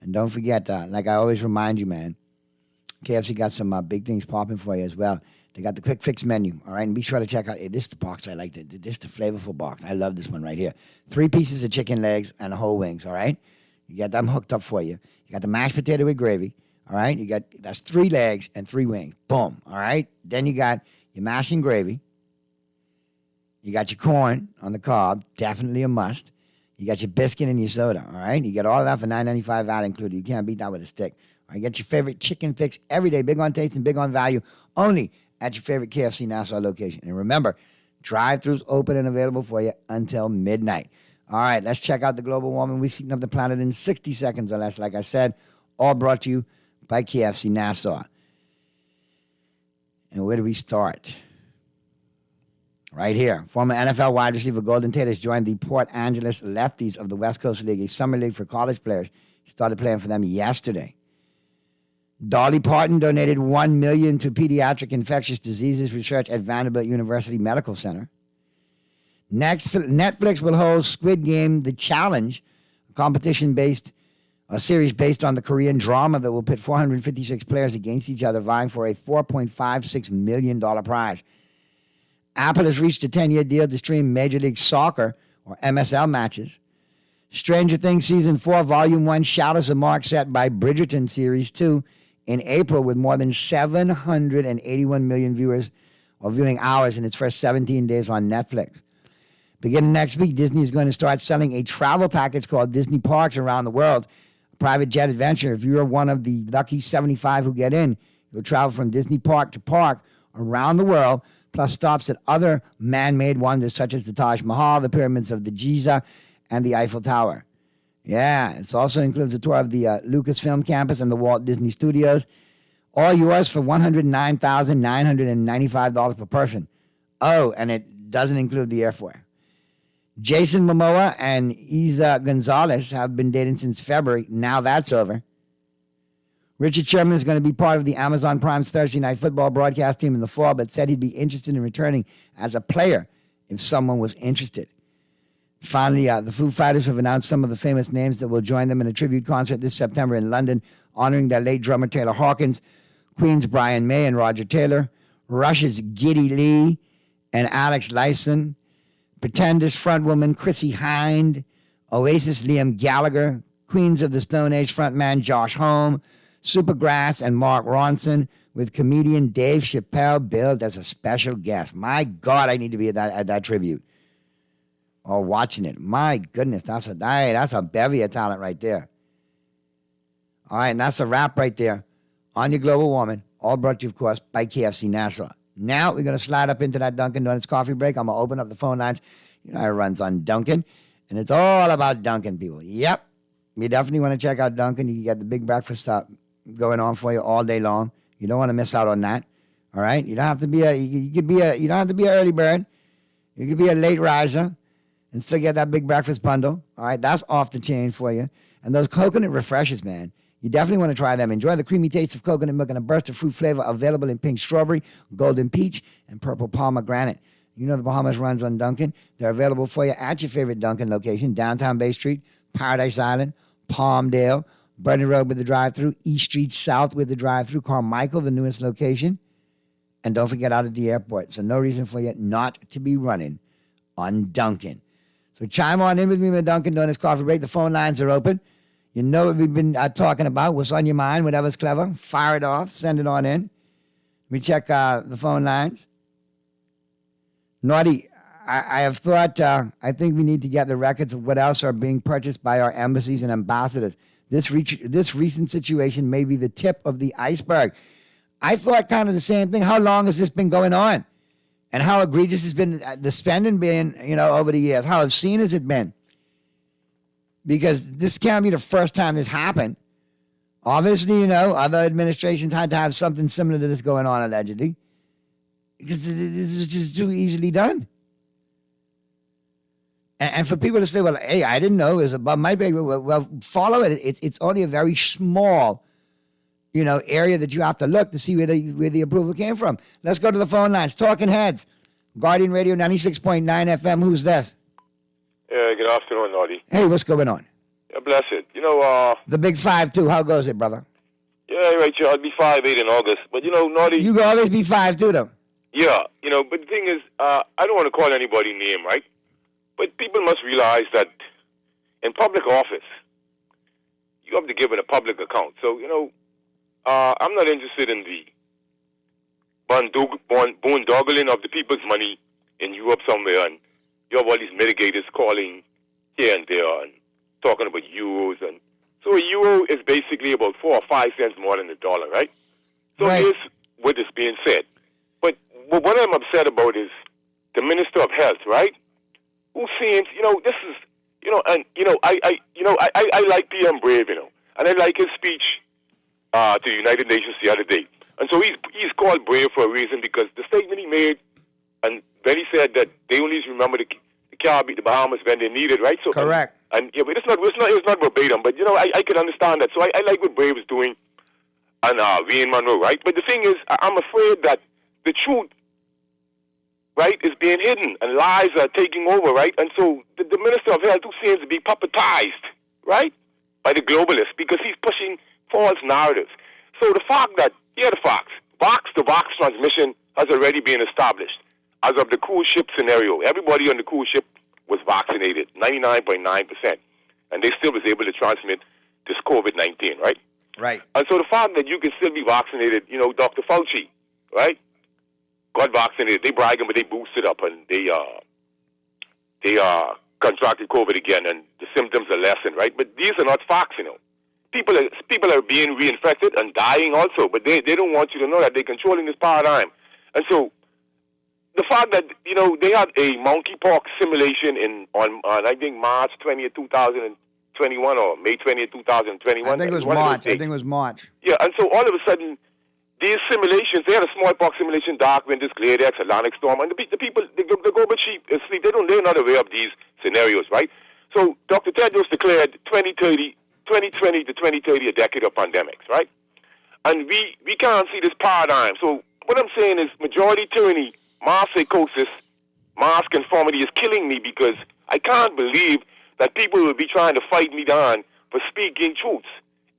S4: And don't forget, like I always remind you, man, KFC got some big things popping for you as well. They got the quick fix menu, all right? And be sure to check out, this is the box I like. This is the flavorful box. I love this one right here. 3 pieces of chicken legs and whole wings, all right? You got them hooked up for you. You got the mashed potato with gravy, all right? That's 3 legs and 3 wings. Boom, all right? Then you got your mash and gravy. You got your corn on the cob, definitely a must. You got your biscuit and your soda, all right? You get all of that for $9.95 VAT included. You can't beat that with a stick. All right, get your favorite chicken fix every day, big on taste and big on value, only at your favorite KFC Nassau location. And remember, drive-thrus open and available for you until midnight. All right, let's check out the global warming. We're heating up the planet in 60 seconds or less, like I said, all brought to you by KFC Nassau. And where do we start? Right here. Former NFL wide receiver Golden Tate has joined the Port Angeles Lefties of the West Coast League, a summer league for college players. He started playing for them yesterday. Dolly Parton donated $1 million to pediatric infectious diseases research at Vanderbilt University Medical Center. Next, Netflix will hold Squid Game: The Challenge, a series based on the Korean drama that will pit 456 players against each other, vying for a $4.56 million prize. Apple has reached a 10-year deal to stream Major League Soccer, or MSL, matches. Stranger Things Season 4, Volume 1 shatters the mark set by Bridgerton Series 2 in April with more than 781 million viewing hours in its first 17 days on Netflix. Beginning next week, Disney is going to start selling a travel package called Disney Parks around the world, a private jet adventure. If you're one of the lucky 75 who get in, you'll travel from Disney Park to park around the world, plus stops at other man-made wonders such as the Taj Mahal, the pyramids of the Giza, and the Eiffel Tower. Yeah, it also includes a tour of the Lucasfilm campus and the Walt Disney Studios. All yours for $109,995 per person. Oh, and it doesn't include the airfare. Jason Momoa and Isa Gonzalez have been dating since February. Now that's over. Richard Sherman is going to be part of the Amazon Prime's Thursday Night Football broadcast team in the fall, but said he'd be interested in returning as a player if someone was interested. Finally, the Foo Fighters have announced some of the famous names that will join them in a tribute concert this September in London, honoring their late drummer Taylor Hawkins, Queen's Brian May and Roger Taylor, Rush's Geddy Lee and Alex Lifeson, Pretenders frontwoman Chrissie Hynde, Oasis Liam Gallagher, Queens of the Stone Age frontman Josh Homme, Supergrass and Mark Ronson, with comedian Dave Chappelle billed as a special guest. My God, I need to be at that tribute. Or watching it. My goodness, that's a bevy of talent right there. All right, and that's a wrap right there on your global warming, all brought to you, of course, by KFC Nassau. Now we're going to slide up into that Dunkin' Donuts coffee break. I'm going to open up the phone lines. You know how it runs on Dunkin', and it's all about Dunkin', people. Yep, you definitely want to check out Dunkin'. You can get the big breakfast going on for you all day long. You don't want to miss out on that. All right, you don't have to be you don't have to be an early bird. You could be a late riser and still get that big breakfast bundle. All right, that's off the chain for you. And those coconut refreshers, man, you definitely want to try them. Enjoy the creamy taste of coconut milk and a burst of fruit flavor available in pink strawberry, golden peach, and purple pomegranate. You know the Bahamas runs on Dunkin'. They're available for you at your favorite Dunkin' location, downtown Bay Street, Paradise Island, Palmdale, Burton Road with the drive-thru, East Street South with the drive-thru, Carmichael, the newest location. And don't forget out at the airport. So no reason for you not to be running on Dunkin'. So chime on in with me with Dunkin' Donuts Coffee Break. The phone lines are open. You know what we've been talking about. What's on your mind, whatever's clever. Fire it off. Send it on in. We check the phone lines. Naughty, I have thought, I think we need to get the records of what else are being purchased by our embassies and ambassadors. This recent situation may be the tip of the iceberg. I thought kind of the same thing. How long has this been going on? And how egregious has been the spending been, over the years? How obscene has it been? Because this can't be the first time this happened. Obviously, other administrations had to have something similar to this going on, allegedly. Because this was just too easily done. And for people to say, well, hey, I didn't know it was above my pay grade. Well, follow it. It's only a very small, area that you have to look to see where the approval came from. Let's go to the phone lines. Talking Heads, Guardian Radio 96.9 FM. Who's this?
S15: Yeah, good afternoon, Naughty.
S4: Hey, what's going on?
S15: Yeah, bless it.
S4: The big 5'2", how goes it, brother?
S15: Yeah, right, I'll be 5'8" in August. But, Naughty...
S4: You can always be 5'2", though.
S15: Yeah, but the thing is, I don't want to call anybody name, right? But people must realize that in public office, you have to give it a public account. So, I'm not interested in the boondoggling of the people's money in Europe somewhere, and you have all these mitigators calling here and there and talking about euros. And so a euro is basically about 4 or 5 cents more than a dollar, right? So here's what is being said. But what I'm upset about is the Minister of Health, right? Who seems, this is, and, I like PM Brave, and I like his speech to the United Nations the other day. And so he's called brave for a reason, because the statement he made, and then he said that they only remember the Caribbean, the Bahamas when they need it, right? So,
S4: correct.
S15: And yeah, but it's not verbatim, but I can understand that. So I like what Brave is doing, and Wayne Monroe, right? But the thing is, I'm afraid that the truth, right, is being hidden, and lies are taking over, right? And so the Minister of Health, who seems to be puppetized, right, by the globalists, because he's pushing false narratives. So the fact that, here are the facts, the Vox transmission has already been established. As of the cruise ship scenario, everybody on the cruise ship was vaccinated, 99.9%, and they still was able to transmit this COVID-19, right?
S4: Right.
S15: And so the fact that you can still be vaccinated, Dr. Fauci, right, got vaccinated. They bragging, but they boosted up, and they contracted COVID again, and the symptoms are lessened, right? But these are not facts, People are being reinfected and dying also, but they don't want you to know that they're controlling this paradigm. And so the fact that, they had a monkeypox simulation on I think March 20th, 2021, or May 20th, 2021.
S4: I think it was March.
S15: Yeah, and so all of a sudden, these simulations, they had a smallpox simulation, dark winters, Gladex, Atlantic storm, and the people, the global sheep is asleep. They're not aware of these scenarios, right? So Dr. Tedros declared 2020 to 2030 a decade of pandemics, right? And we can't see this paradigm. So what I'm saying is majority tyranny, mass psychosis, mass conformity is killing me, because I can't believe that people will be trying to fight me down for speaking truths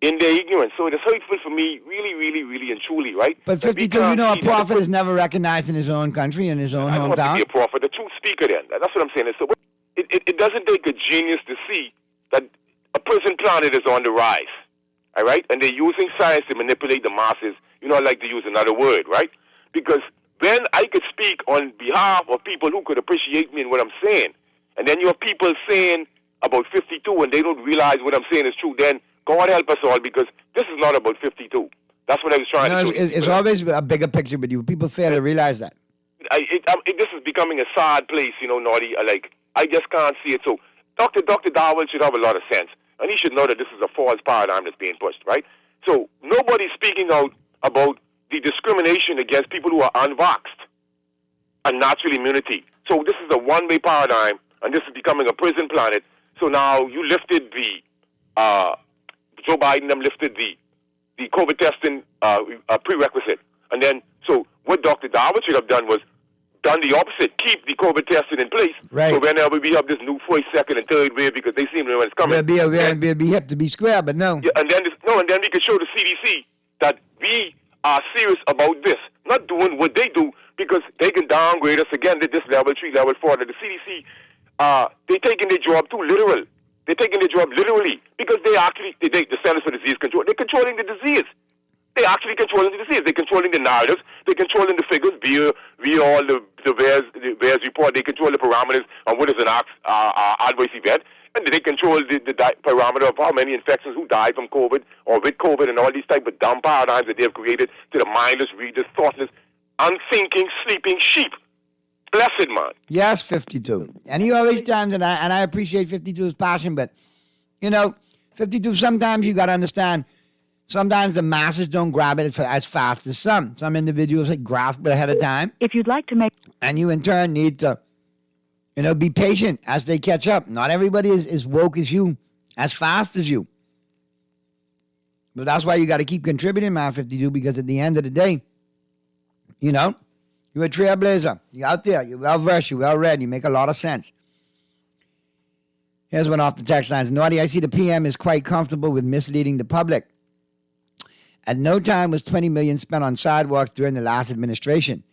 S15: in their ignorance. So it is hurtful for me, really, really, really and truly, right?
S4: But 52, a prophet is never recognized in his own country, in his own hometown.
S15: I don't want to be a prophet, a truth speaker then. That's what I'm saying. So it doesn't take a genius to see that a prison planet is on the rise, all right? And they're using science to manipulate the masses. I like to use another word, right? Because when I could speak on behalf of people who could appreciate me and what I'm saying, and then you have people saying about 52 and they don't realize what I'm saying is true, then God help us all, because this is not about 52. That's what I was trying to do.
S4: It's always a bigger picture with you. People fail to realize that.
S15: This is becoming a sad place, Naughty. I just can't see it. So Dr. Darwin should have a lot of sense, and he should know that this is a false paradigm that's being pushed, right? So nobody's speaking out about the discrimination against people who are unvaxxed and natural immunity. So this is a one-way paradigm, and this is becoming a prison planet. So now you lifted Joe Biden lifted the COVID testing prerequisite. And then, so what Dr. Darwin should have done was done the opposite, keep the COVID testing in place.
S4: Right.
S15: So whenever we have this new first, second, and third wave, because they seem to know when it's coming.
S4: We'll be hip to be square, but no.
S15: Yeah, and then we can show the CDC that we are serious about this, not doing what they do, because they can downgrade us again to this level 3, level 4. That the CDC, they're taking their job too literal. They're taking their job literally because they actually, the Centers for Disease Control, they're controlling the disease. They're actually controlling the disease. They're controlling the narratives. They're controlling the figures via all the VAERS report. They control the parameters on what is an adverse event. And they control the parameter of how many infections, who died from COVID or with COVID, and all these type of dumb paradigms that they have created to the mindless, readers, thoughtless, unthinking, sleeping sheep. Blessed man.
S4: Yes, 52. And he always times, and I appreciate 52's passion, but, 52, sometimes you got to understand, sometimes the masses don't grab it as fast as some. Some individuals grasp it ahead of time.
S16: If you'd like to make...
S4: And you, in turn, need to, be patient as they catch up. Not everybody is woke as you, as fast as you. But that's why you got to keep contributing, man, 52, because at the end of the day, you're a trailblazer. You're out there. You're well-versed. You're well-read. You make a lot of sense. Here's one off the text lines. Naughty, I see the PM is quite comfortable with misleading the public. At no time was $20 million spent on sidewalks during the last administration.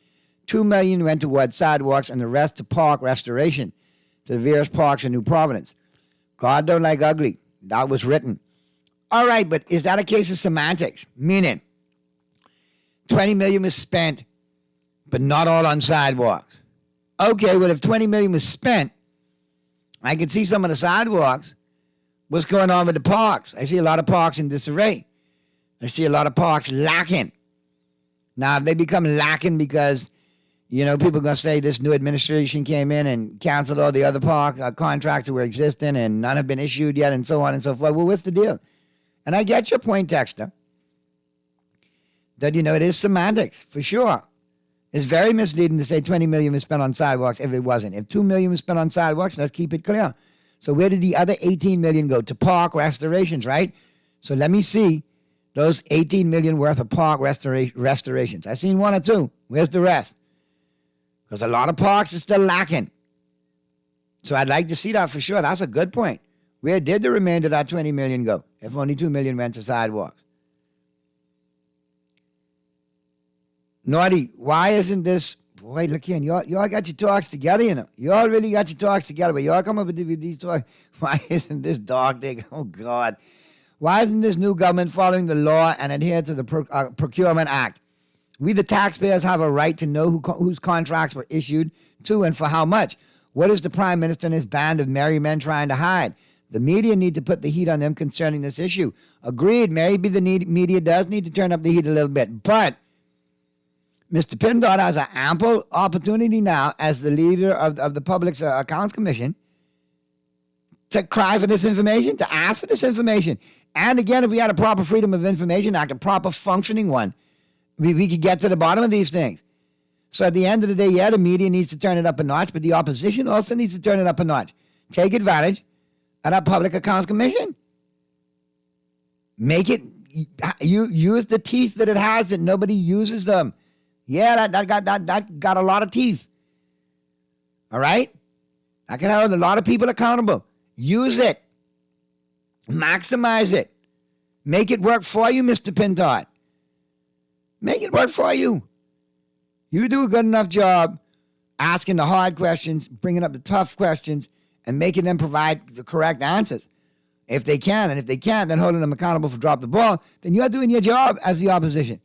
S4: $2 million went towards sidewalks and the rest to park restoration to the various parks in New Providence. God don't like ugly. That was written. All right, but is that a case of semantics? Meaning, $20 million was spent, but not all on sidewalks. Okay, well, if $20 million was spent, I can see some of the sidewalks. What's going on with the parks? I see a lot of parks in disarray. I see a lot of parks lacking. Now, if they become lacking because, people are going to say this new administration came in and canceled all the other park contracts that were existing and none have been issued yet and so on and so forth. Well, what's the deal? And I get your point, Texter, that, it is semantics, for sure. It's very misleading to say $20 million was spent on sidewalks if it wasn't. If $2 million was spent on sidewalks, let's keep it clear. So where did the other $18 million go? To park restorations, right? So let me see those $18 million worth of park restorations. I've seen one or two. Where's the rest? Because a lot of parks are still lacking. So I'd like to see that for sure. That's a good point. Where did the remainder of that $20 million go if only $2 million went to sidewalks? Naughty, why isn't this... Boy, look here, y'all got your talks together, Y'all really got your talks together, but y'all come up with these talks. Why isn't this dog thing? Oh, God. Why isn't this new government following the law and adhere to the Procurement Act? We, the taxpayers, have a right to know whose contracts were issued to and for how much. What is the Prime Minister and his band of merry men trying to hide? The media need to put the heat on them concerning this issue. Agreed, maybe the media does need to turn up the heat a little bit, but Mr. Pindot has an ample opportunity now as the leader of the Public Accounts Commission to cry for this information, to ask for this information. And again, if we had a proper Freedom of Information Act, a proper functioning one, we could get to the bottom of these things. So at the end of the day, yeah, the media needs to turn it up a notch, but the opposition also needs to turn it up a notch. Take advantage of that Public Accounts Commission. Make it, you use the teeth that it has that nobody uses them. Yeah, that got a lot of teeth. All right? That can hold a lot of people accountable. Use it. Maximize it. Make it work for you, Mr. Pintard. Make it work for you. You do a good enough job asking the hard questions, bringing up the tough questions, and making them provide the correct answers. If they can, and if they can't, then holding them accountable for drop the ball, then you're doing your job as the opposition.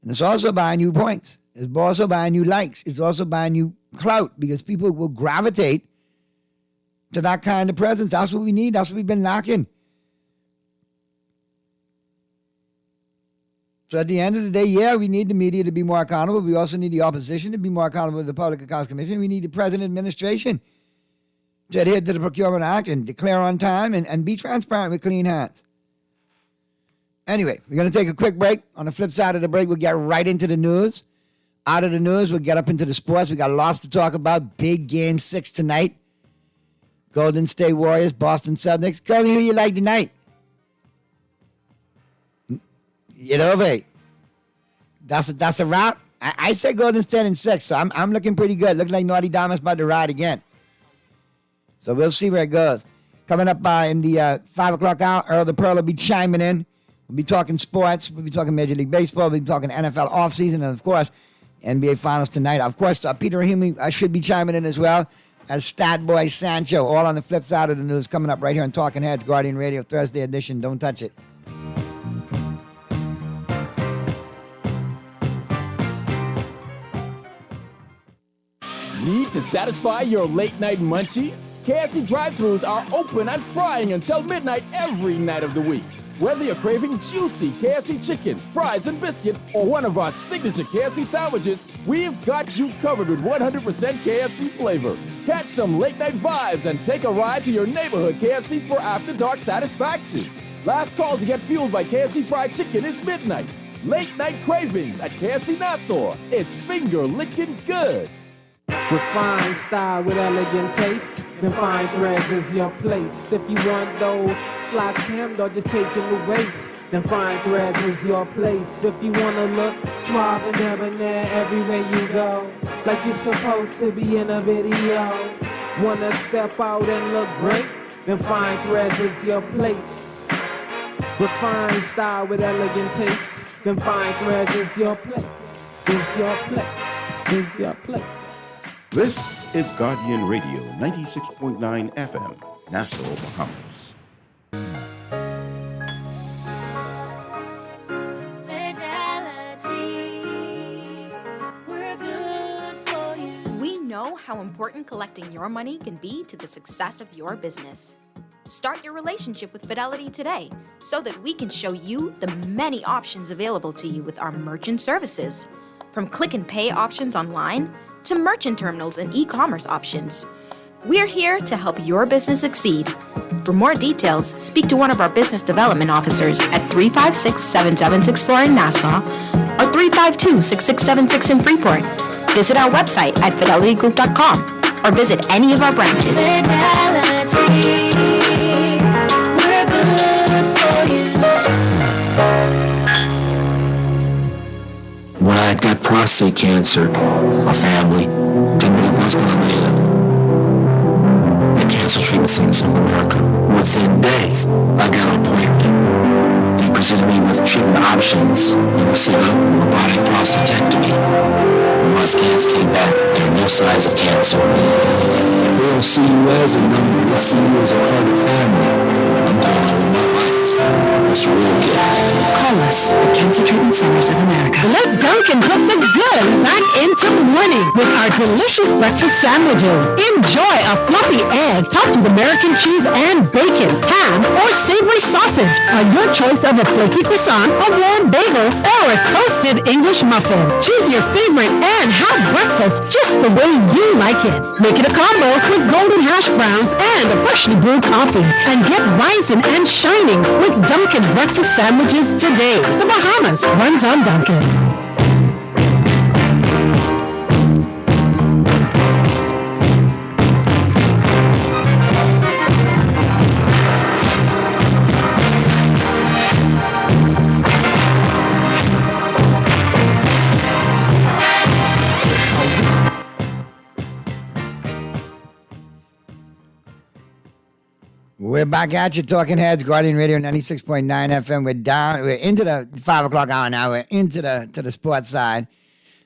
S4: And it's also buying you points. It's also buying you likes. It's also buying you clout because people will gravitate to that kind of presence. That's what we need. That's what we've been lacking. So at the end of the day, yeah, we need the media to be more accountable. We also need the opposition to be more accountable with the Public Accounts Commission. We need the present administration to adhere to the Procurement Act and declare on time and be transparent with clean hands. Anyway, we're going to take a quick break. On the flip side of the break, we'll get right into the news. Out of the news, we'll get up into the sports. We got lots to talk about. Big Game 6 tonight. Golden State Warriors, Boston Celtics. Kirby, who you like tonight? That's a wrap. I said Golden State in 6, so I'm looking pretty good. Looking like Naughty Diamond's about to ride again. So we'll see where it goes. Coming up in the 5 o'clock hour, Earl the Pearl will be chiming in. We'll be talking sports. We'll be talking Major League Baseball. We'll be talking NFL offseason. And, of course, NBA Finals tonight. Of course, Peter Rahimi should be chiming in as well as Stat Boy Sancho. All on the flip side of the news coming up right here on Talking Heads, Guardian Radio, Thursday edition. Don't touch it.
S14: Need to satisfy your late-night munchies? KFC drive-thrus are open and frying until midnight every night of the week. Whether you're craving juicy KFC chicken, fries, and biscuit, or one of our signature KFC sandwiches, we've got you covered with 100% KFC flavor. Catch some late-night vibes and take a ride to your neighborhood KFC for after-dark satisfaction. Last call to get fueled by KFC fried chicken is midnight. Late-night cravings at KFC Nassau. It's finger-licking good.
S16: Refined style with elegant taste, then fine threads is your place. If you want those slacks hemmed or just taking the waist, then fine threads is your place. If you wanna look suave and debonair everywhere you go, like you're supposed to be in a video, wanna step out and look great, then fine threads is your place. Refined style with elegant taste, then fine threads is your place, is your place, is your place.
S17: This is Guardian Radio, 96.9 FM, Nassau, Bahamas.
S18: We know how important collecting your money can be to the success of your business. Start your relationship with Fidelity today so that we can show you the many options available to you with our merchant services. From click and pay options online to merchant terminals and e-commerce options. We're here to help your business succeed. For more details, speak to one of our business development officers at 356-7764 in Nassau or 352-6676 in Freeport. Visit our website at fidelitygroup.com or visit any of our branches. Fidelity, we're good for you.
S19: When I got prostate cancer, my family didn't know if I was going to live. The Cancer Treatment Centers of America. Within days, I got an appointment. They presented me with treatment options and we set up a robotic prostatectomy. When my scans came back, there were no signs of cancer. They don't see you as a number, they see you as a part of the family. I'm going on with my life. It's a real gift.
S20: Call us, the Cancer Treatment Centers of America. Let Dunkin' put the good back into morning with our delicious breakfast sandwiches. Enjoy a fluffy egg topped with American cheese and bacon, ham, or savory sausage on your choice of a flaky croissant, a warm bagel, or a toasted English muffin. Choose your favorite and have breakfast just the way you like it. Make it a combo with golden hash browns and a freshly brewed coffee. And get rising and shining with Dunkin' breakfast sandwiches today. The Bahamas runs on Dunkin'.
S4: We're back at you, Talking Heads, Guardian Radio 96.9 FM. We're into the 5 o'clock hour now. We're into the sports side.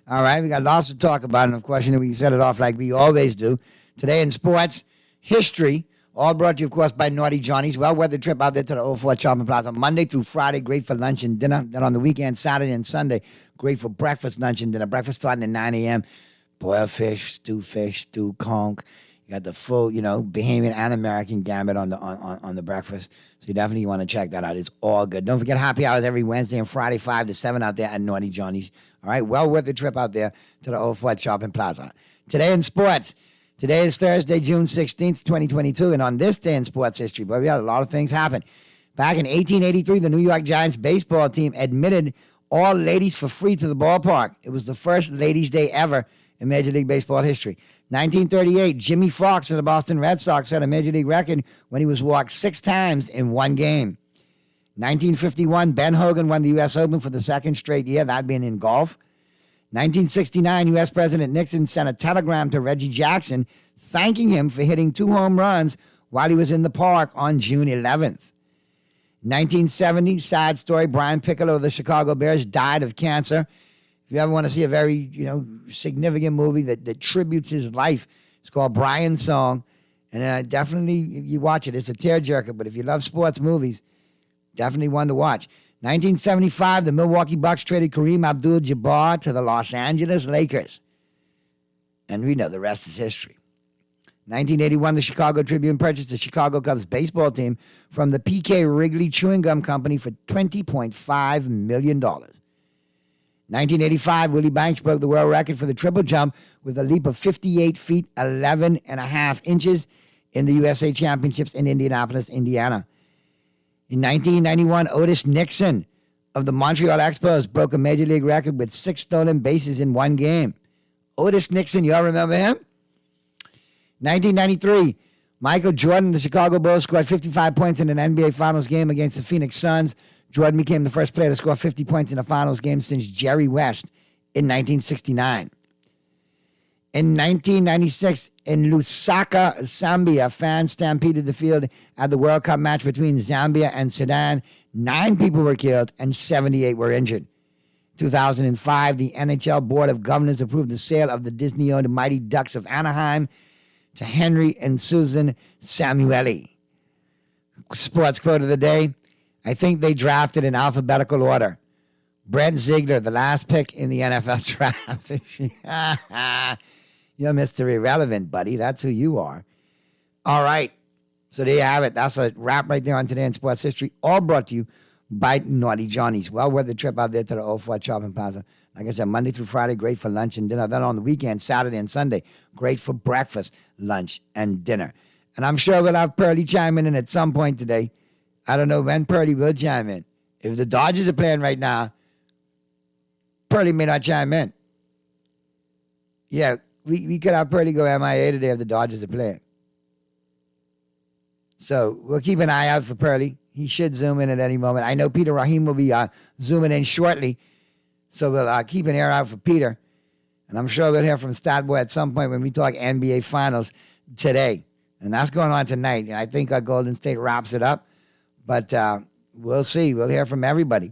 S4: All right, we got lots to talk about, and of course, we set it off like we always do. Today in sports, history, all brought to you, of course, by Naughty Johnny's. Well-weather trip out there to the 04 Shopping Plaza. Monday through Friday, great for lunch and dinner. Then on the weekend, Saturday and Sunday, great for breakfast, lunch, and dinner. Breakfast starting at 9 a.m. Boiled fish, stewed conch. You got the full, Bahamian and American gambit on the breakfast. So you definitely want to check that out. It's all good. Don't forget happy hours every Wednesday and Friday, 5 to 7 out there at Naughty Johnny's. All right, well worth the trip out there to the Old Fort Shopping Plaza. Today in sports. Today is Thursday, June 16th, 2022. And on this day in sports history, boy, we had a lot of things happen. Back in 1883, the New York Giants baseball team admitted all ladies for free to the ballpark. It was the first Ladies' Day ever in Major League Baseball history. 1938, Jimmy Foxx of the Boston Red Sox set a Major League record when he was walked 6 times in one game. 1951, Ben Hogan won the U.S. Open for the second straight year, that being in golf. 1969, U.S. President Nixon sent a telegram to Reggie Jackson thanking him for hitting 2 home runs while he was in the park on June 11th. 1970, sad story, Brian Piccolo of the Chicago Bears died of cancer. If you ever want to see a very, significant movie that tributes his life, it's called Brian's Song. And definitely, if you watch it, it's a tearjerker. But if you love sports movies, definitely one to watch. 1975, the Milwaukee Bucks traded Kareem Abdul-Jabbar to the Los Angeles Lakers. And we know the rest is history. 1981, the Chicago Tribune purchased the Chicago Cubs baseball team from the P.K. Wrigley Chewing Gum Company for $20.5 million. 1985, Willie Banks broke the world record for the triple jump with a leap of 58 feet, 11 and a half inches in the USA Championships in Indianapolis, Indiana. In 1991, Otis Nixon of the Montreal Expos broke a Major League record with 6 stolen bases in one game. Otis Nixon, y'all remember him? 1993, Michael Jordan of the Chicago Bulls scored 55 points in an NBA Finals game against the Phoenix Suns. Jordan became the first player to score 50 points in a Finals game since Jerry West in 1969. In 1996, in Lusaka, Zambia, fans stampeded the field at the World Cup match between Zambia and Sudan. 9 people were killed and 78 were injured. 2005, the NHL Board of Governors approved the sale of the Disney-owned Mighty Ducks of Anaheim to Henry and Susan Samueli. Sports quote of the day, I think they drafted in alphabetical order. Brent Ziegler, the last pick in the NFL draft. You're Mr. Irrelevant, buddy. That's who you are. All right. So there you have it. That's a wrap right there on Today in Sports History. All brought to you by Naughty Johnny's. Well worth the trip out there to the Old Fort Shopping Plaza. Like I said, Monday through Friday, great for lunch and dinner. Then on the weekend, Saturday and Sunday, great for breakfast, lunch, and dinner. And I'm sure we'll have Pearly chiming in at some point today. I don't know when Pearly will chime in. If the Dodgers are playing right now, Pearly may not chime in. Yeah, we could have Pearly go MIA today if the Dodgers are playing. So we'll keep an eye out for Pearly. He should zoom in at any moment. I know Peter Rahim will be zooming in shortly. So we'll keep an ear out for Peter. And I'm sure we'll hear from Statboy at some point when we talk NBA Finals today. And that's going on tonight. And I think Golden State wraps it up. But we'll see. We'll hear from everybody.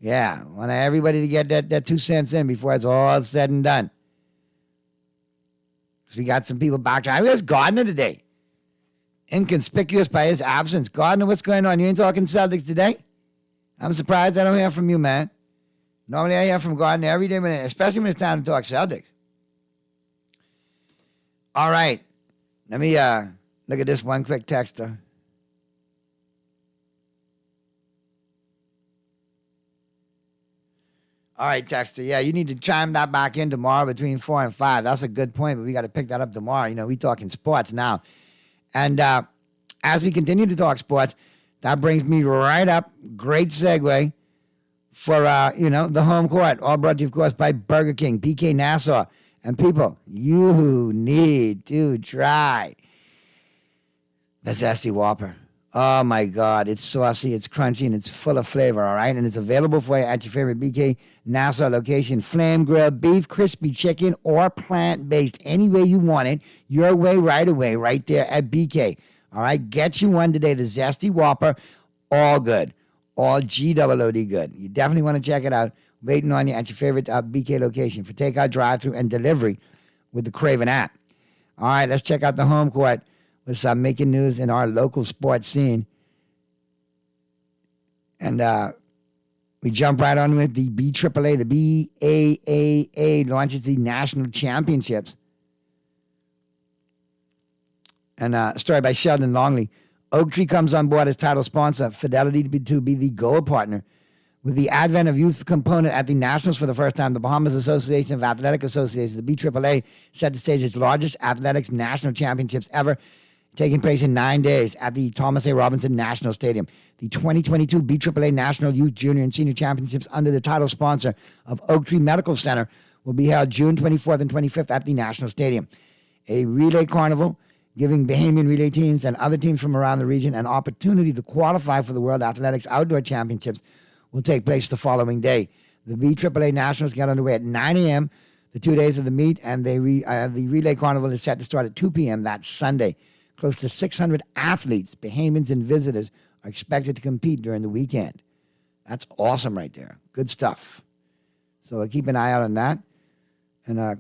S4: Yeah, I want everybody to get that 2 cents in before it's all said and done. So we got some people back. Where's Gardner today? Inconspicuous by his absence. Gardner, what's going on? You ain't talking Celtics today? I'm surprised I don't hear from you, man. Normally I hear from Gardner every day, especially when it's time to talk Celtics. All right. Let me look at this one quick texter. All right, texter. Yeah, you need to chime that back in tomorrow between 4 and 5. That's a good point, but we got to pick that up tomorrow. We talking sports now. And as we continue to talk sports, that brings me right up. Great segue for, the home court. All brought to you, of course, by Burger King, BK Nassau. And people, you need to try the Zesty Whopper. Oh, my God. It's saucy, it's crunchy, and it's full of flavor, all right? And it's available for you at your favorite BK Nassau location. Flame grilled beef, crispy chicken, or plant-based. Any way you want it, your way, right away, right there at BK. All right? Get you one today, the Zesty Whopper. All good. All G-O-O-D good. You definitely want to check it out. Waiting on you at your favorite BK location for takeout, drive-thru, and delivery with the Craven app. All right, let's check out the home court with some making news in our local sports scene. And we jump right on with the BAAA. The BAAA launches the national championships. And a story by Sheldon Longley. Oaktree comes on board as title sponsor, Fidelity to be the goal partner. With the advent of youth component at the Nationals for the first time, the Bahamas Association of Athletic Associations, the BAAA, set to stage its largest athletics national championships ever, taking place in 9 days at the Thomas A. Robinson National Stadium. The 2022 BAAA National Youth, Junior, and Senior Championships under the title sponsor of Oaktree Medical Center will be held June 24th and 25th at the National Stadium. A relay carnival giving Bahamian relay teams and other teams from around the region an opportunity to qualify for the World Athletics Outdoor Championships will take place the following day. The BAAA Nationals get underway at 9 a.m. the 2 days of the meet, and the Relay Carnival is set to start at 2 p.m. that Sunday. Close to 600 athletes, Bahamians, and visitors are expected to compete during the weekend. That's awesome right there. Good stuff. So keep an eye out on that. And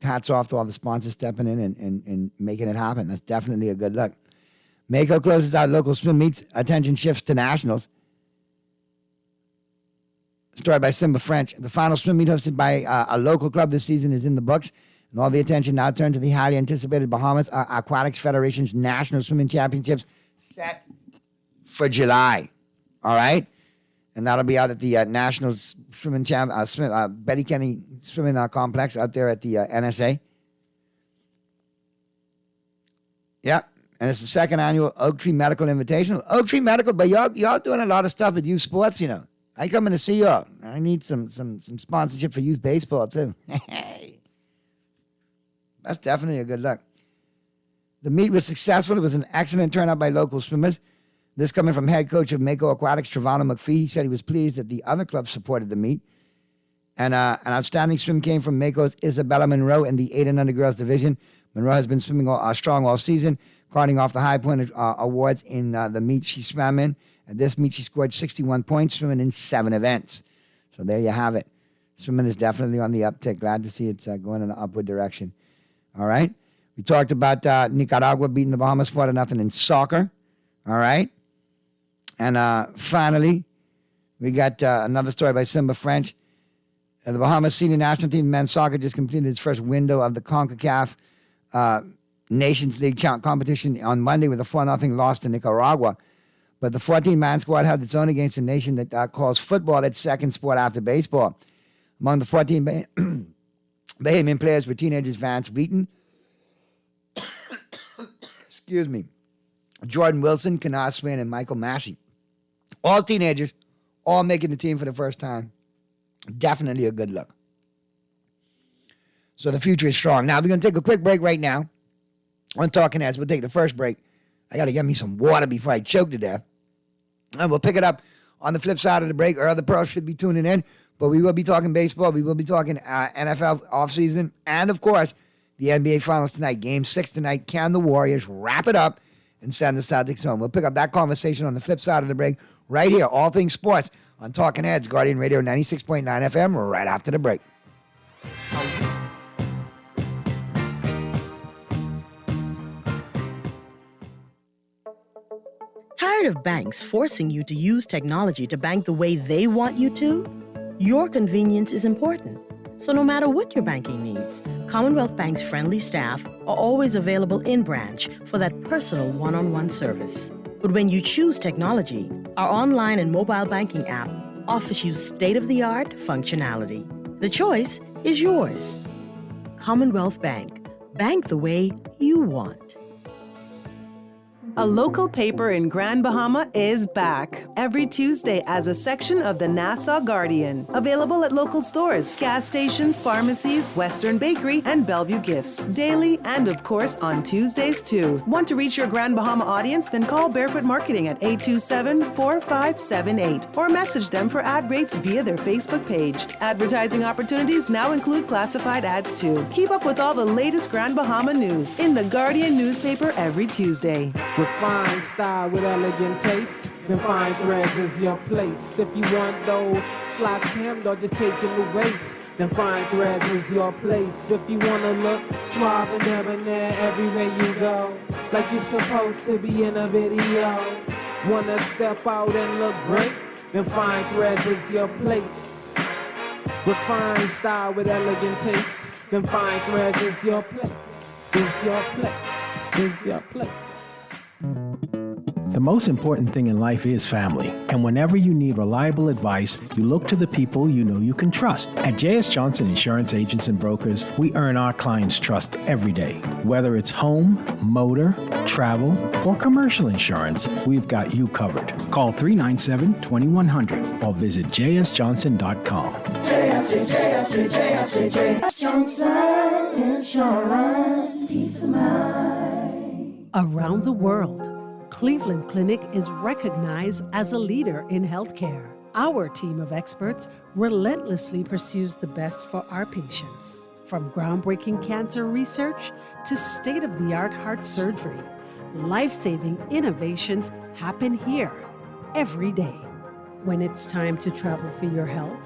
S4: hats off to all the sponsors stepping in and making it happen. That's definitely a good look. Mako closes out local swim meets. Attention shifts to nationals. Story by Simba French. The final swim meet hosted by a local club this season is in the books. And all the attention now turned to the highly anticipated Bahamas Aquatics Federation's National Swimming Championships set for July. All right? And that'll be out at the National Swimming Betty Kenny Swimming Complex out there at the NSA. Yep. And it's the second annual Oak Tree Medical Invitational. Oak Tree Medical, but y'all doing a lot of stuff with youth sports, you know. I coming to see y'all. I need some sponsorship for youth baseball, too. That's definitely a good look. The meet was successful. It was an excellent turnout by local swimmers. This coming from head coach of Mako Aquatics, Trevano McPhee. He said he was pleased that the other clubs supported the meet. And an outstanding swim came from Mako's Isabella Monroe in the 8 and under girls division. Monroe has been swimming strong all season, carding off the high point awards in the meet she swam in. At this meet, she scored 61 points, swimming in 7 events. So there you have it. Swimming is definitely on the uptick. Glad to see it's going in an upward direction. All right? We talked about Nicaragua beating the Bahamas 4-0 in soccer. All right? And finally, we got another story by Simba French. The Bahamas senior national team men's soccer just completed its first window of the CONCACAF Nations League competition on Monday with a 4-0 loss to Nicaragua. But the 14-man squad held its own against a nation that calls football its second sport after baseball. Among the 14 Bahamian players were teenagers Vance Wheaton, excuse me, Jordan Wilson, Kana Swin, and Michael Massey. All teenagers, all making the team for the first time. Definitely a good look. So the future is strong. Now, we're going to take a quick break right now on Talking Heads. We'll take the first break. I got to get me some water before I choke to death. And we'll pick it up on the flip side of the break. Or other pros should be tuning in. But we will be talking baseball. We will be talking NFL offseason. And, of course, the NBA Finals tonight. Game 6 tonight. Can the Warriors wrap it up and send the Celtics home? We'll pick up that conversation on the flip side of the break right here. All things sports on Talking Heads, Guardian Radio 96.9 FM, right after the break.
S20: Tired of banks forcing you to use technology to bank the way they want you to? Your convenience is important. So no matter what your banking needs, Commonwealth Bank's friendly staff are always available in branch for that personal one-on-one service. But when you choose technology, our online and mobile banking app offers you state-of-the-art functionality. The choice is yours. Commonwealth Bank. Bank the way you want.
S21: A local paper in Grand Bahama is back every Tuesday as a section of the Nassau Guardian. Available at local stores, gas stations, pharmacies, Western Bakery, and Bellevue Gifts. Daily and, of course, on Tuesdays too. Want to reach your Grand Bahama audience? Then call Barefoot Marketing at 827-4578 or message them for ad rates via their Facebook page. Advertising opportunities now include classified ads too. Keep up with all the latest Grand Bahama news in the Guardian newspaper every Tuesday.
S16: Refined style with elegant taste, then fine threads is your place. If you want those slacks hemmed or just taking the waist, then fine threads is your place. If you wanna look suave and debonair everywhere you go, like you're supposed to be in a video, wanna step out and look great, then fine threads is your place. Refined style with elegant taste, then fine threads is your place. Is your place. Is your place.
S22: The most important thing in life is family. And whenever you need reliable advice, you look to the people you know you can trust. At J.S. Johnson Insurance Agents and Brokers, we earn our clients' trust every day. Whether it's home, motor, travel, or commercial insurance, we've got you covered. Call 397-2100 or visit jsjohnson.com.
S23: JS Johnson Insurance. Peace of mind.
S10: Around the world, Cleveland Clinic is recognized as a leader in healthcare. Our team of experts relentlessly pursues the best for our patients. From groundbreaking cancer research to state-of-the-art heart surgery, life-saving innovations happen here every day. When it's time to travel for your health,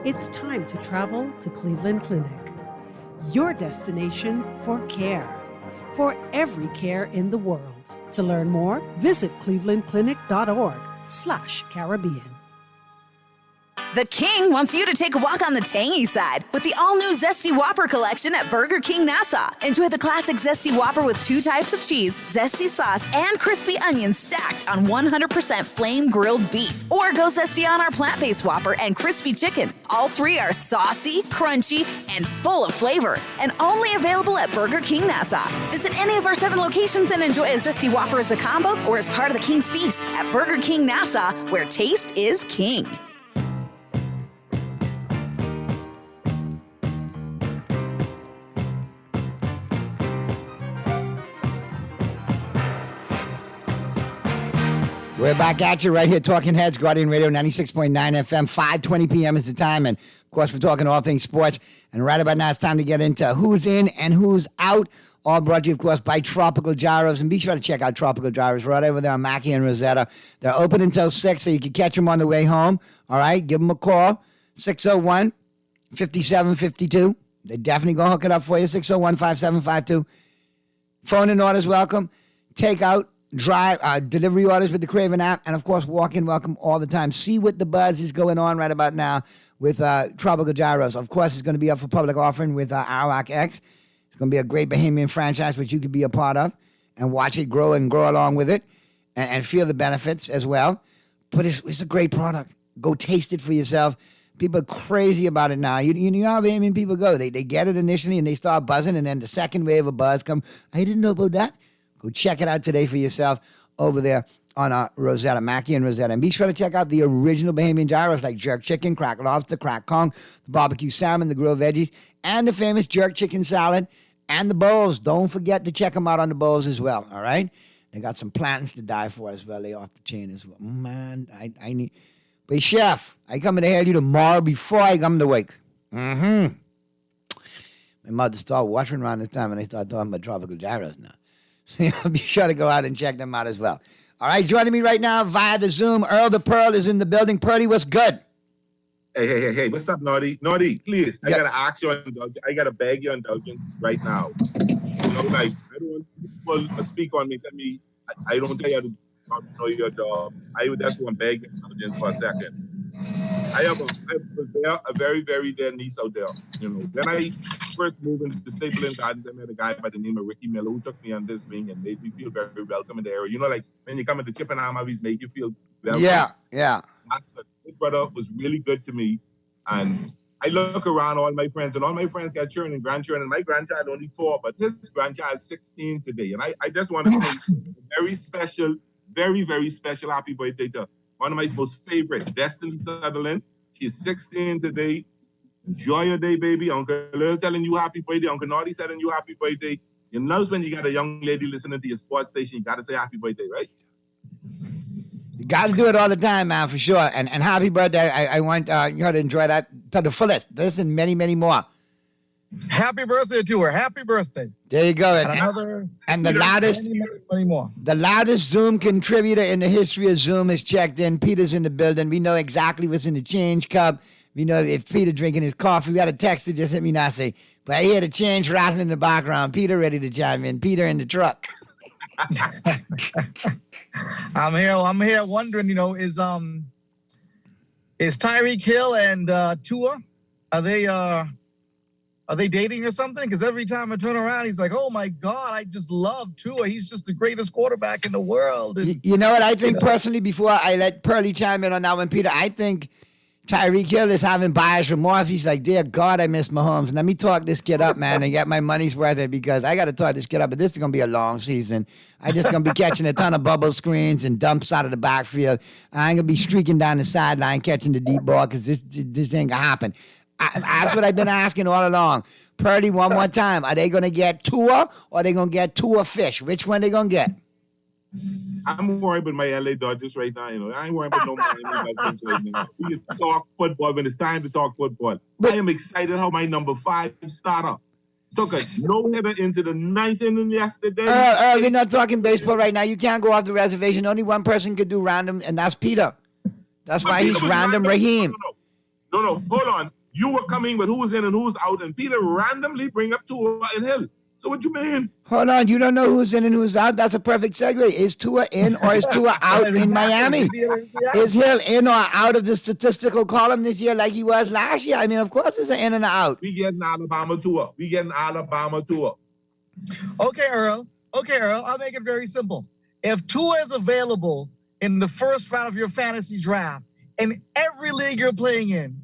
S10: it's time to travel to Cleveland Clinic. Your destination for care, for every care in the world. To learn more, visit clevelandclinic.org/Caribbean.
S1: The King wants you to take a walk on the tangy side with the all-new Zesty Whopper collection at Burger King Nassau. Enjoy the classic Zesty Whopper with 2 types of cheese, zesty sauce, and crispy onions stacked on 100% flame-grilled beef. Or go zesty on our plant-based Whopper and crispy chicken. All 3 are saucy, crunchy, and full of flavor, and only available at Burger King Nassau. Visit any of our 7 locations and enjoy a Zesty Whopper as a combo or as part of the King's Feast at Burger King Nassau, where taste is king.
S4: We're back at you right here, Talking Heads, Guardian Radio 96.9 FM, 5:20 p.m. is the time. And, of course, we're talking all things sports. And right about now, it's time to get into who's in and who's out. All brought to you, of course, by Tropical Gyros. And be sure to check out Tropical Gyros right over there on Mackey and Rosetta. They're open until 6, so you can catch them on the way home. All right? Give them a call, 601-5752. They're definitely going to hook it up for you, 601-5752. Phone and orders welcome. Takeout. Delivery orders with the Craven app, and of course, walk-in welcome all the time. See what the buzz is going on right about now with Tropical Gyros. Of course, it's going to be up for public offering with Arawak X. It's going to be a great Bahamian franchise which you could be a part of and watch it grow and grow along with it and feel the benefits as well. But it's a great product. Go taste it for yourself. People are crazy about it now. You know how Bahamian people go. They get it initially and they start buzzing, and then the second wave of buzz comes. I didn't know about that. Go check it out today for yourself over there on Rosetta, Mackey and Rosetta. And be sure to check out the original Bahamian gyros like jerk chicken, crack lobster, crack Kong, the barbecue salmon, the grilled veggies, and the famous jerk chicken salad, and the bowls. Don't forget to check them out on the bowls as well, all right? They got some plantains to die for as well. They off the chain as well. Man, I need... But, Chef, I come to hear you tomorrow before I come to work. My mother started watching around this time, and I started talking about Tropical Gyros now. Be sure to go out and check them out as well. All right, joining me right now via the Zoom, Earl the Pearl is in the building. Pearly, what's good?
S2: Hey, what's up, Naughty? Naughty, please, I got to ask you, I got to beg your indulgence right now. You know, like, I don't want people to speak on me, tell me, I don't tell you to know your job. I would just want to beg your indulgence for a second. I have a very, very dear niece out there. You know, when I first moved into the Stapleton Gardens, I met a guy by the name of Ricky Miller who took me on this wing and made me feel very, very welcome in the area. You know, like when you come into Chippenham, always make you feel welcome.
S4: Yeah.
S2: His brother was really good to me, and I look around all my friends, and all my friends got children and grandchildren, and my grandchild only 4, but his grandchild 16 today. And I just want to say a very special, very, very special happy birthday to one of my most favorite, Destiny Sutherland. She's 16 today. Enjoy your day, baby. Uncle Lil telling you happy birthday. Uncle Naughty telling you happy birthday. You know when you got a young lady listening to your sports station, you got to say happy birthday, right?
S4: You got to do it all the time, man, for sure. And happy birthday. I want you to enjoy that to the fullest. This and many, many more.
S3: Happy birthday to her. Happy birthday.
S4: There you go.
S3: And
S4: the loudest,
S3: many more.
S4: The loudest Zoom contributor in the history of Zoom is checked in. Peter's in the building. We know exactly what's in the change cup. We know if Peter drinking his coffee. We got a text that just hit me now say, but I hear the change rattling in the background. Peter ready to chime in. Peter in the truck.
S3: I'm here wondering, you know, is Tyreek Hill and Tua, are they dating or something? Because every time I turn around, he's like, oh, my God, I just love Tua. He's just the greatest quarterback in the world. And,
S4: you know what? I think personally, before I let Pearly chime in on that one, Peter, I think Tyreek Hill is having buyer's remorse. He's like, dear God, I miss Mahomes. Let me talk this kid up, man, and get my money's worth it because I got to talk this kid up. But this is going to be a long season. I just going to be catching a ton of bubble screens and dumps out of the backfield. I ain't going to be streaking down the sideline catching the deep ball because this ain't going to happen. That's what I've been asking all along. Purdy, one more time. Are they going to get Tua or are they going to get Tua Fish? Which one they going to get?
S2: I'm worried about my LA Dodgers right now. You know, I ain't worried about no Miami Dolphins right now. We can talk football when it's time to talk football. I am excited how my number 5 starter took a no-hitter into the 9th inning yesterday.
S4: Earl, we're not talking baseball right now. You can't go off the reservation. Only one person could do random, and that's Peter. That's why he's random Raheem.
S2: No, hold on. You were coming with who's in and who's out, and Peter randomly bring up Tua and Hill. So what you mean?
S4: Hold on. You don't know who's in and who's out? That's a perfect segue. Is Tua in or is Tua out in Miami? Is Hill in or out of the statistical column this year like he was last year? I mean, of course it's an in and out.
S2: We getting Alabama Tua.
S3: Okay, Earl. I'll make it very simple. If Tua is available in the first round of your fantasy draft in every league you're playing in,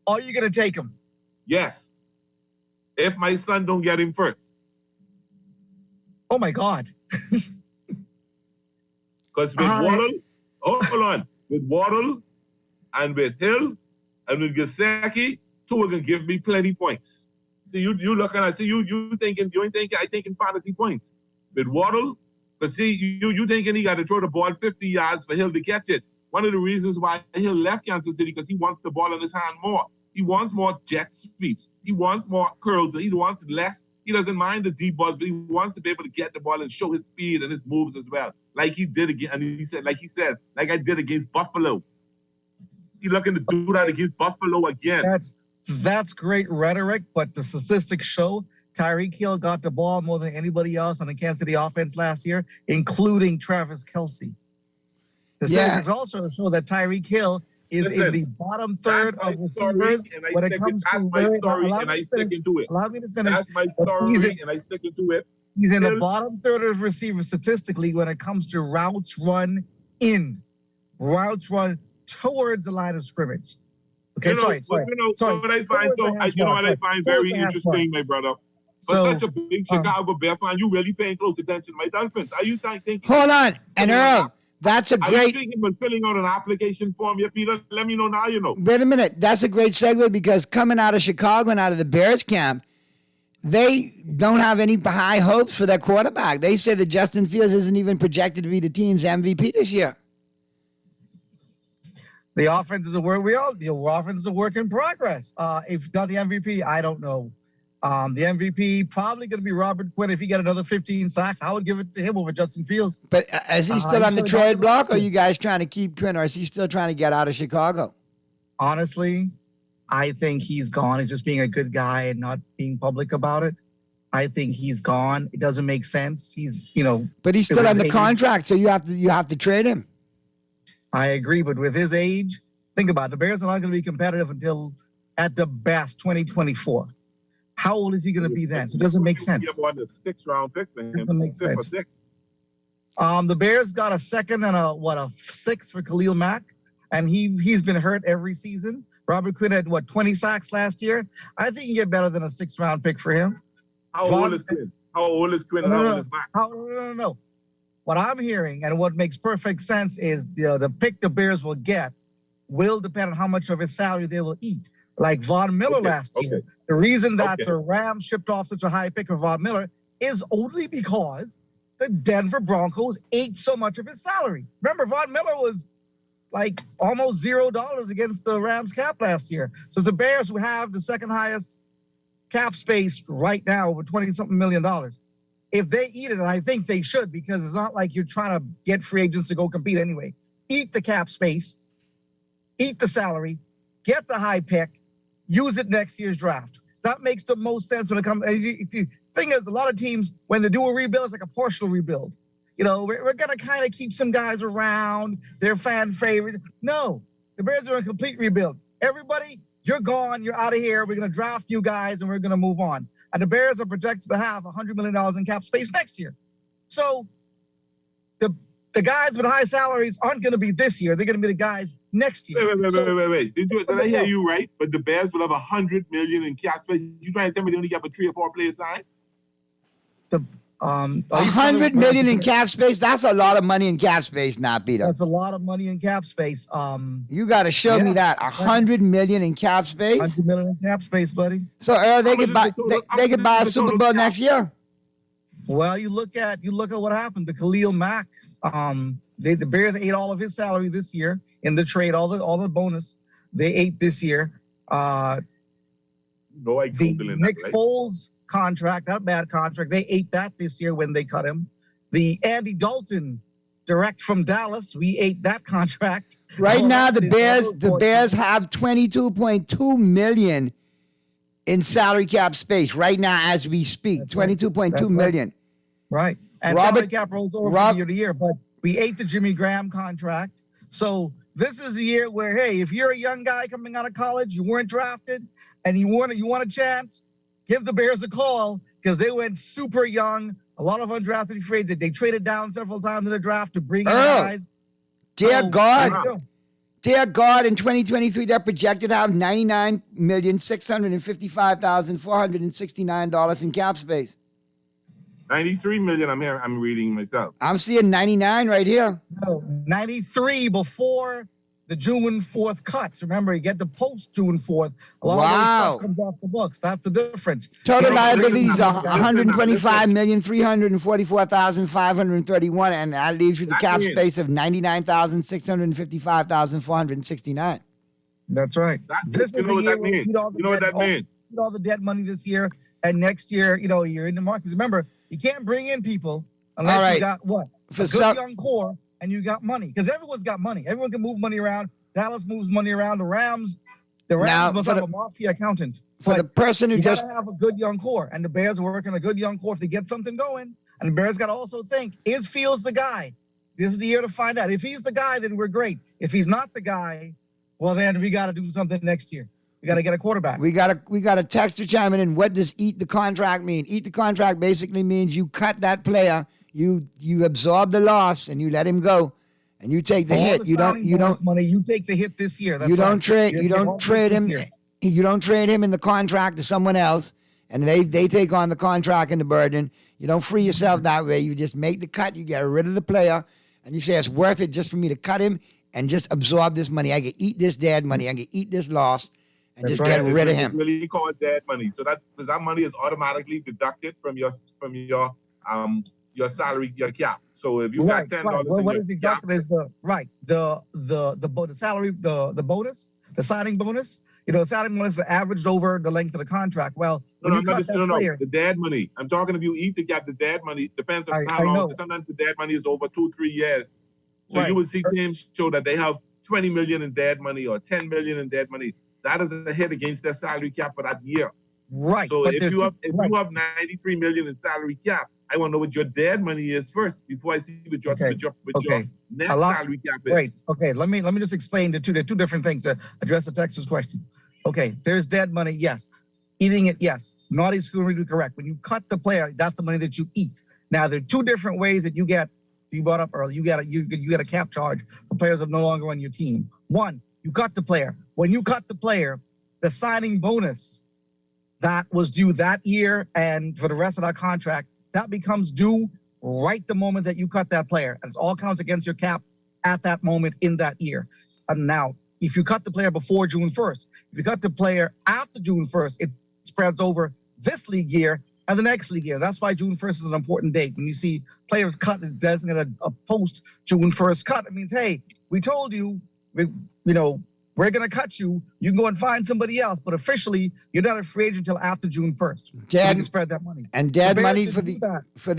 S3: are you going to take him?
S2: Yes. If my son don't get him first.
S3: Oh, my God.
S2: Because with Waddle, with Waddle and with Hill and with Gesicki, Tua can give me plenty points. So you looking at you ain't thinking I think in fantasy points. With Waddle, because see, you thinking he got to throw the ball 50 yards for Hill to catch it. One of the reasons why Hill left Kansas City because he wants the ball in his hand more. He wants more jet sweeps. He wants more curls. He wants less. He doesn't mind the deep balls, but he wants to be able to get the ball and show his speed and his moves as well, like he did again. And he said, like I did against Buffalo. He's looking to do that against Buffalo again.
S3: That's great rhetoric, but the statistics show Tyreek Hill got the ball more than anybody else on the Kansas City offense last year, including Travis Kelce. The statistics also show that Tyreek Hill is in the bottom third of receivers when it comes to
S2: allow me
S3: to finish.
S2: That's my story, and I stick to it.
S3: He's in the bottom third of receivers statistically when it comes to routes run towards the line of scrimmage. Okay, sorry.
S2: What I find very interesting, my brother. For such a big Chicago Bear fan, you really paying close attention to my Dolphins. Are you thinking?
S4: Hold on, and Earl. That's a great.
S2: Are you thinking about filling out an application form yet, Peter? Let me know now. You know.
S4: Wait a minute. That's a great segue because coming out of Chicago and out of the Bears camp, they don't have any high hopes for their quarterback. They say that Justin Fields isn't even projected to be the team's MVP this year.
S3: The offense is a work. The offense is a work in progress. If not the MVP, I don't know. The MVP probably going to be Robert Quinn. If he got another 15 sacks, I would give it to him over Justin Fields.
S4: But is he still on the trade block, or are you guys trying to keep Quinn, or is he still trying to get out of Chicago?
S3: Honestly, I think he's gone. He's just being a good guy and not being public about it. I think he's gone. It doesn't make sense. He's,
S4: But he's still under contract, so you have to trade him.
S3: I agree, but with his age, think about it. The Bears are not going to be competitive until, at the best, 2024. How old is he going to be then? So it doesn't make sense.
S2: It
S3: doesn't make sense. The Bears got a second and a sixth for Khalil Mack, and he's been hurt every season. Robert Quinn had 20 sacks last year. I think you get better than a 6th round pick for him.
S2: How old is Quinn?
S3: No. What I'm hearing and what makes perfect sense is the pick the Bears will get will depend on how much of his salary they will eat. Like Von Miller last year. The reason that the Rams shipped off such a high pick for Von Miller is only because the Denver Broncos ate so much of his salary. Remember, Von Miller was like almost $0 against the Rams cap last year. So the Bears, who have the second highest cap space right now, over $20-something million, if they eat it, and I think they should, because it's not like you're trying to get free agents to go compete anyway. Eat the cap space, eat the salary, get the high pick, use it next year's draft. That makes the most sense when it comes. The thing is, a lot of teams, when they do a rebuild, it's like a partial rebuild. We're going to kind of keep some guys around. They're fan favorites. No, the Bears are a complete rebuild. Everybody, you're gone. You're out of here. We're going to draft you guys, and we're going to move on. And the Bears are projected to have $100 million in cap space next year. So the guys with high salaries aren't going to be this year. They're going to be the guys next year.
S2: Wait. Did I hear you right? But the Bears will have $100 million in cap space. You trying to tell me they only have a 3 or 4 player sign?
S4: $100 million in cap space. That's a lot of money in cap space, now, Peter.
S3: That's a lot of money in cap space.
S4: You got to show me that $100 million in cap space.
S3: $100 million in cap space, buddy.
S4: So they could buy a Super Bowl next year.
S3: Well, you look at what happened to Khalil Mack. The Bears ate all of his salary this year in the trade, all the bonus they ate this year. The Nick Foles contract, that bad contract, they ate that this year when they cut him. The Andy Dalton direct from Dallas, we ate that contract.
S4: Right now, the Bears have $22.2 million in salary cap space right now as we speak. $22.2 million.
S3: Right. And salary cap rolls over from year to year, but we ate the Jimmy Graham contract. So this is the year where, hey, if you're a young guy coming out of college, you weren't drafted, and you want a chance, give the Bears a call, because they went super young. A lot of undrafted free agents. They traded down several times in the draft to bring in guys.
S4: Dear God, in 2023, they're projected to have $99,655,469 in cap space.
S2: 93 million. I'm reading myself.
S4: I'm seeing 99 right here.
S3: No, 93 before the June 4th cuts. Remember, you get the post June 4th. A lot of those stuff comes off the books. That's the difference.
S4: Total liabilities are $125,344,531, and that leaves you the cap space of $99,655,469.
S3: That's right. This is the year where you know what that means. All the dead money this year, and next year, you're in the markets. Remember, you can't bring in people unless you got what? A good young core. And you got money, because everyone's got money. Everyone can move money around. Dallas moves money around. The Rams must have a mafia accountant.
S4: For the person who just
S3: have a good young core, and the Bears are working a good young core if they get something going. And the Bears got to also think: is Fields the guy? This is the year to find out. If he's the guy, then we're great. If he's not the guy, well, then we got to do something next year. We got to get a quarterback.
S4: We got a texter chiming in. What does eat the contract mean? Eat the contract basically means you cut that player. You absorb the loss and you let him go, and you take the hit. You don't
S3: money. You take the hit this year. That's
S4: you don't trade. You don't trade him. You don't trade him in the contract to someone else, and they take on the contract and the burden. You don't free yourself that way. You just make the cut. You get rid of the player, and you say it's worth it just for me to cut him and just absorb this money. I can eat this dead money. I can eat this loss, and just get rid of him.
S2: It's really called dead money. So that money is automatically deducted from your salary, your cap. So if you got $10,
S3: what is deducted is the salary, the bonus, the signing bonus. The signing bonus is averaged over the length of the contract. Well,
S2: the dead money. I'm talking if you eat the gap, the dead money depends on how long. Sometimes the dead money is over 2-3 years. So you will see teams show that they have 20 million in dead money or 10 million in dead money. That is a hit against their salary cap for that year.
S3: Right.
S2: So if you have 93 million in salary cap, I want to know what your dead money is first before I see what your net salary cap is.
S3: Great. Okay. Let me just explain the two different things to address the texter's question. Okay. There's dead money. Yes. Eating it. Yes. Naughty's correct. When you cut the player, that's the money that you eat. Now there are two different ways that you brought up earlier. You get a cap charge for players that are no longer on your team. One, you cut the player. When you cut the player, the signing bonus that was due that year and for the rest of that contract, that becomes due right the moment that you cut that player. And it all counts against your cap at that moment in that year. And now, if you cut the player before June 1st, if you cut the player after June 1st, it spreads over this league year and the next league year. That's why June 1st is an important date. When you see players cut is designated a post-June 1st cut, it means, hey, we told you, we're going to cut you. You can go and find somebody else. But officially, you're not a free agent until after June 1st. So you can spread that money.
S4: And dead money for the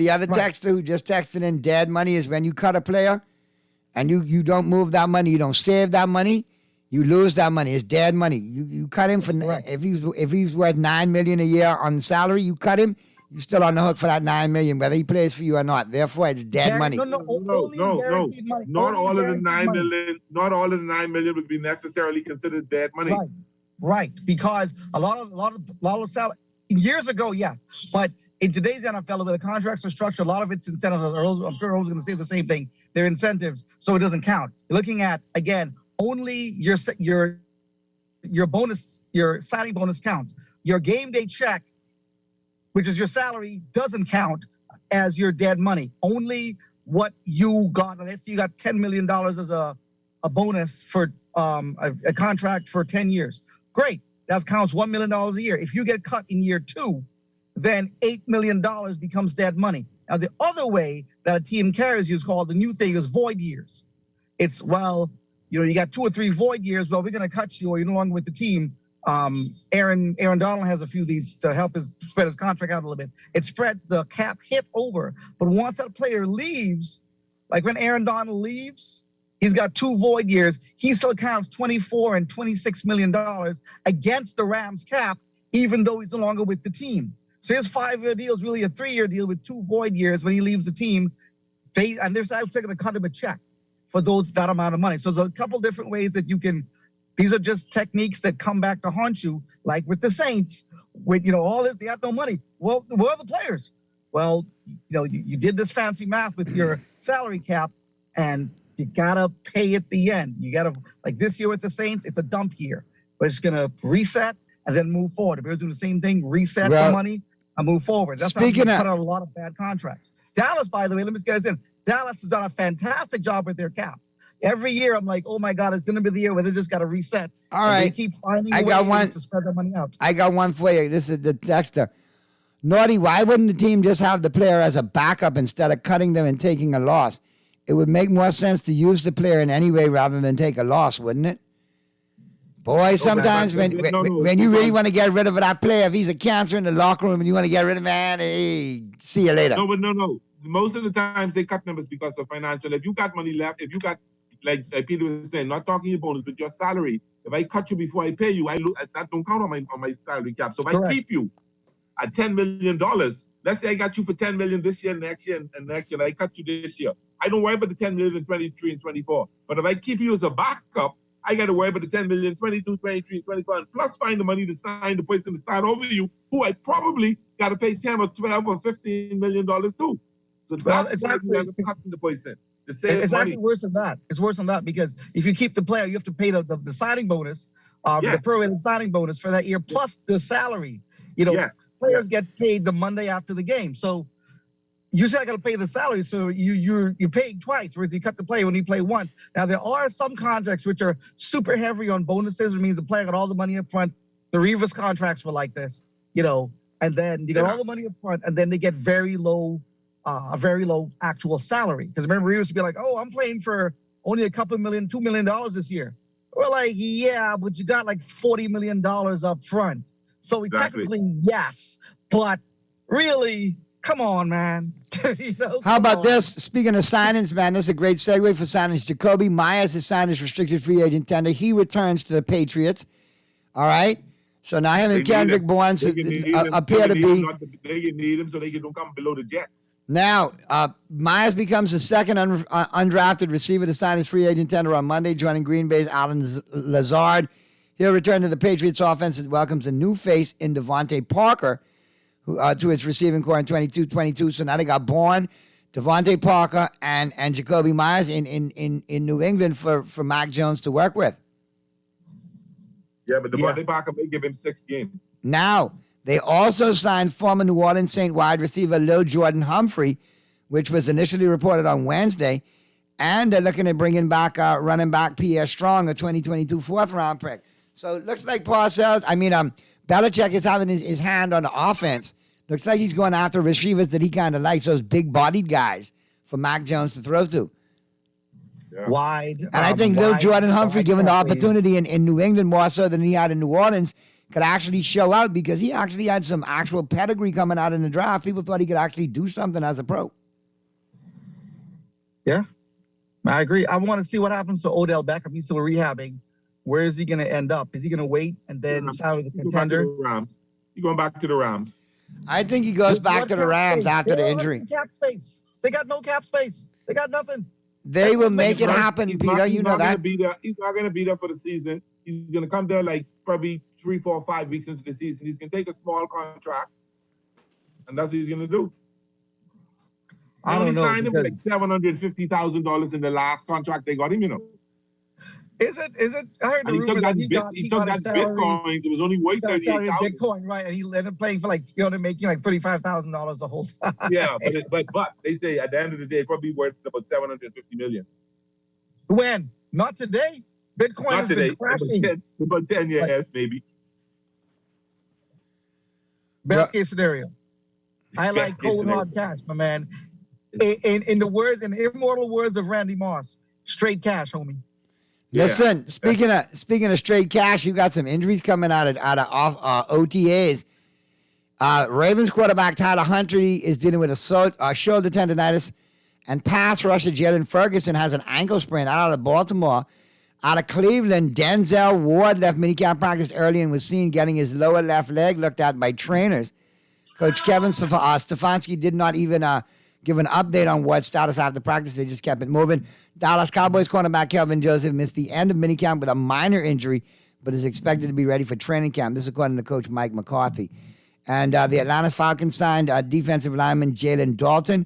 S4: other texter who just texted in, dead money is when you cut a player and you don't move that money. You don't save that money. You lose that money. It's dead money. You cut him for if he's worth $9 million a year on salary, you cut him. You're still on the hook for that $9 million, whether he plays for you or not. Therefore, it's dead money.
S2: No. Not all of the $9 million would be necessarily considered dead money.
S3: Right. Because a lot of salary years ago, yes, but in today's NFL, where the contracts are structured, a lot of it's incentives. I'm sure Earl's going to say the same thing. They're incentives, so it doesn't count. You're looking at only your bonus, your signing bonus counts. Your game day check, which is your salary, doesn't count as your dead money. Only what you got. Let's say you got $10 million as a bonus for a contract for 10 years. Great. That counts $1 million a year. If you get cut in year 2, then $8 million becomes dead money. Now, the other way that a team carries you is called, the new thing is void years. It's, well, you got 2 or 3 void years. Well, we're going to cut you or you're no longer with the team. Aaron Donald has a few of these to help spread his contract out a little bit. It spreads the cap hit over. But once that player leaves, like when Aaron Donald leaves, he's got 2 void years. He still counts $24 and $26 million against the Rams cap, even though he's no longer with the team. So his 5-year deal is really a 3-year deal with 2 void years when he leaves the team. And they're going to cut him a check for that amount of money. So there's a couple different ways that you can. These are just techniques that come back to haunt you, like with the Saints. With all this, they have no money. Well, where are the players? Well, you did this fancy math with your salary cap, and you gotta pay at the end. You gotta, like this year with the Saints, it's a dump year, but it's gonna reset and then move forward. If we're doing the same thing, reset the money and move forward. That's how you cut out a lot of bad contracts. Dallas, by the way, let me just get this in. Dallas has done a fantastic job with their cap. Every year, I'm like, oh my God, it's going to be the year where they just got to reset.
S4: All right.
S3: They keep finding ways to spread their money out.
S4: I got one for you. This is the texter. Naughty, why wouldn't the team just have the player as a backup instead of cutting them and taking a loss? It would make more sense to use the player in any way rather than take a loss, wouldn't it? Boy, sometimes when you really want to get rid of that player, if he's a cancer in the locker room and you want to get rid of him, man, hey, see you later.
S2: No. Most of the times they cut numbers because of financial. If you got money left, if you got, like Peter was saying, not talking your bonus, but your salary. If I cut you before I pay you, that don't count on my salary cap. So if I keep you at $10 million, let's say I got you for $10 million this year, next year, and next year, and I cut you this year. I don't worry about the $10 million in 23 and 24. But if I keep you as a backup, I got to worry about the $10 million, 22, 23, 24, and plus find the money to sign the person to start over you, who I probably got to pay 10 or 12 or $15 million too. So that's exactly cutting the person.
S3: It's actually worse than that. It's worse than that because if you keep the player, you have to pay the signing bonus, the prorated signing bonus for that year, plus the salary. Players get paid the Monday after the game. So you said I got to pay the salary, so you're paying twice, whereas you cut the player when you play once. Now, there are some contracts which are super heavy on bonuses, which means the player got all the money up front. The Revis contracts were like this, and then you got all the money up front, and then they get very low actual salary. Because remember, we used to be like, oh, I'm playing for only a couple million, $2 million this year. We're like, yeah, but you got like $40 million up front. So technically, yes, but really, come on, man.
S4: How about this? Speaking of signings, man, this is a great segue for signings. Jacoby Myers is signed as restricted free agent tender. He returns to the Patriots. All right. So now him and Kendrick Bourne appear to be.
S2: They need him so they don't come below the Jets.
S4: Now, Myers becomes the second undrafted receiver to sign his free agent tender on Monday, joining Green Bay's Alan Lazard. He'll return to the Patriots offense that welcomes a new face in Devontae Parker to its receiving core in 22-22. So now they got Bourne, Devontae Parker, and Jacoby Myers in New England for Mac Jones to work with.
S2: Yeah, but Devontae Parker may give him 6 games.
S4: Now, they also signed former New Orleans Saint wide receiver Lil Jordan Humphrey, which was initially reported on Wednesday. And they're looking at bringing back running back Pierre Strong, a 2022 4th-round pick. So it looks like Belichick is having his hand on the offense. Looks like he's going after receivers that he kind of likes, those big-bodied guys for Mac Jones to throw to.
S2: Yeah.
S3: Wide.
S4: And I think Lil Jordan Humphrey, given the opportunity in New England more so than he had in New Orleans, could actually show out because he actually had some actual pedigree coming out in the draft. People thought he could actually do something as a pro.
S3: Yeah, I agree. I want to see what happens to Odell Beckham. He's still rehabbing. Where is he going to end up? Is he going to wait and then sign with the contender?
S2: He's going back to the Rams.
S4: I think he goes back to the Rams after the injury.
S3: Cap space. They got no cap space. They got nothing.
S4: They will make it happen, Peter. You know that.
S2: He's not going to be there for the season. He's going to come there like probably 3, 4, 5 weeks into the season. He's going to take a small contract, and that's what he's going to do.
S3: I don't know.
S2: They signed him for like $750,000 in the last contract they got him,
S3: Is it? I heard the rumor that he got a salary.
S2: Bitcoin. It was only worth $38,000.
S3: Bitcoin, right? And he ended up playing for making like $35,000 the whole time.
S2: Yeah, but they say at the end of the day, it's probably worth about $750 million.
S3: When? Not today. Bitcoin has been crashing.
S2: About 10 years, maybe.
S3: Best case scenario. I like cold hard cash, my man. In the immortal words of Randy Moss, straight cash, homie.
S4: Listen, speaking of straight cash, you got some injuries coming out of OTAs. Ravens quarterback Tyler Huntley is dealing with a shoulder tendonitis, and pass rusher Jalen Ferguson has an ankle sprain out of Baltimore. Out of Cleveland, Denzel Ward left minicamp practice early and was seen getting his lower left leg looked at by trainers. Coach Kevin Stefanski did not even give an update on Ward's status after practice. They just kept it moving. Dallas Cowboys cornerback Kelvin Joseph missed the end of minicamp with a minor injury, but is expected to be ready for training camp. This is according to Coach Mike McCarthy. And the Atlanta Falcons signed defensive lineman Jalen Dalton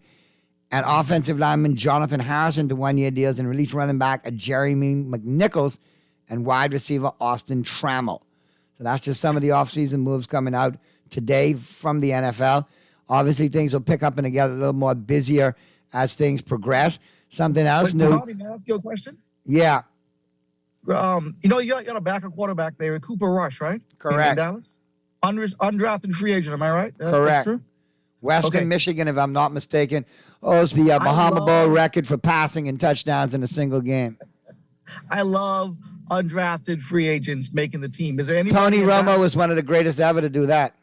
S4: and offensive lineman Jonathan Harrison to one-year deals and released running back Jeremy McNichols and wide receiver Austin Trammell. So that's just some of the offseason moves coming out today from the NFL. Obviously, things will pick up and get a little more busier as things progress. Something else new.
S3: May I ask you a question?
S4: Yeah.
S3: You got a backup quarterback there, Cooper Rush, right?
S4: Correct.
S3: In Dallas? Undrafted free agent, am I right?
S4: Correct.
S3: That's true?
S4: Western Michigan, if I'm not mistaken, holds the Bahama Bowl record for passing and touchdowns in a single game.
S3: I love undrafted free agents making the team. Is there any?
S4: Tony Romo was one of the greatest ever to do that.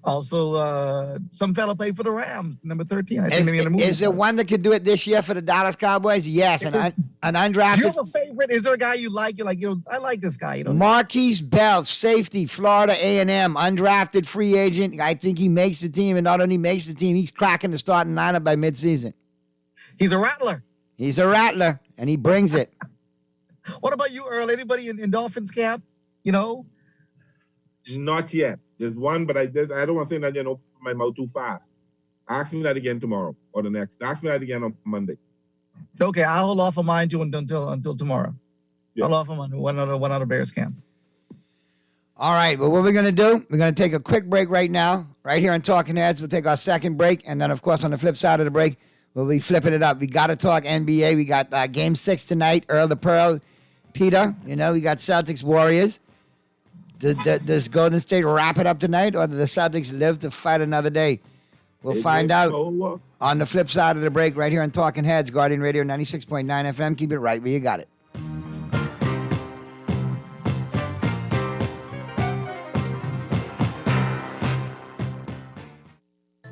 S3: Also, some fella played for the Rams, number 13. I think maybe in the movie.
S4: Is there one that could do it this year for the Dallas Cowboys? Yes, an undrafted.
S3: Do you have a favorite? Is there a guy you like? You're like, I like this guy.
S4: Marquise Bell, safety, Florida A&M, undrafted free agent. I think he makes the team, and not only makes the team, he's cracking the starting lineup by midseason.
S3: He's a rattler.
S4: He's a rattler, and he brings it.
S3: What about you, Earl? Anybody in Dolphins camp?
S2: Not yet. There's one, but I don't want to say that, open my mouth too fast. Ask me that again tomorrow or the next. Ask me that again on Monday.
S3: Okay, I'll hold off on mine too until tomorrow. Yeah. I'll hold off on one other Bears camp.
S4: All right, well, what we're going to do, we're going to take a quick break right now, right here on Talking Heads. We'll take our second break, and then, of course, on the flip side of the break, we'll be flipping it up. We got to talk NBA. We got Game 6 tonight, Earl the Pearl, Peter. We got Celtics Warriors. Does Golden State wrap it up tonight, or do the Celtics live to fight another day? We'll find out on the flip side of the break right here on Talking Heads, Guardian Radio 96.9 FM. Keep it right where you got it.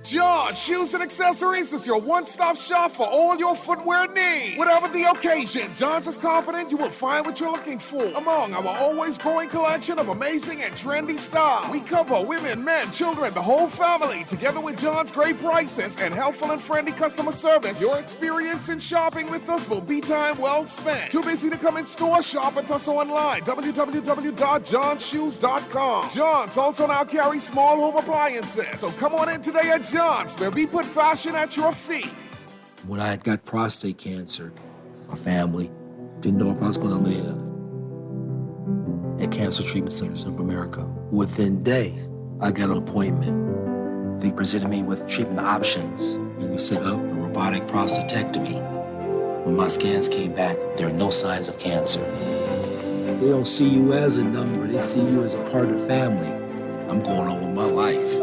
S11: John Shoes and Accessories is your one-stop shop for all your footwear needs. Whatever the occasion, John's is confident you will find what you're looking for among our always growing collection of amazing and trendy styles. We cover women, men, children, the whole family. Together with John's great prices and helpful and friendly customer service, your experience in shopping with us will be time well spent. Too busy to come in store? Shop with us online. www.johnshoes.com. John's also now carries small home appliances. So come on in today at John's, where we put fashion at your feet.
S19: When I had got prostate cancer, my family didn't know if I was going to live. At Cancer Treatment Centers of America, within days, I got an appointment. They presented me with treatment options, and we set up a robotic prostatectomy. When my scans came back, there are no signs of cancer. They don't see you as a number, they see you as a part of the family. I'm going on with my life.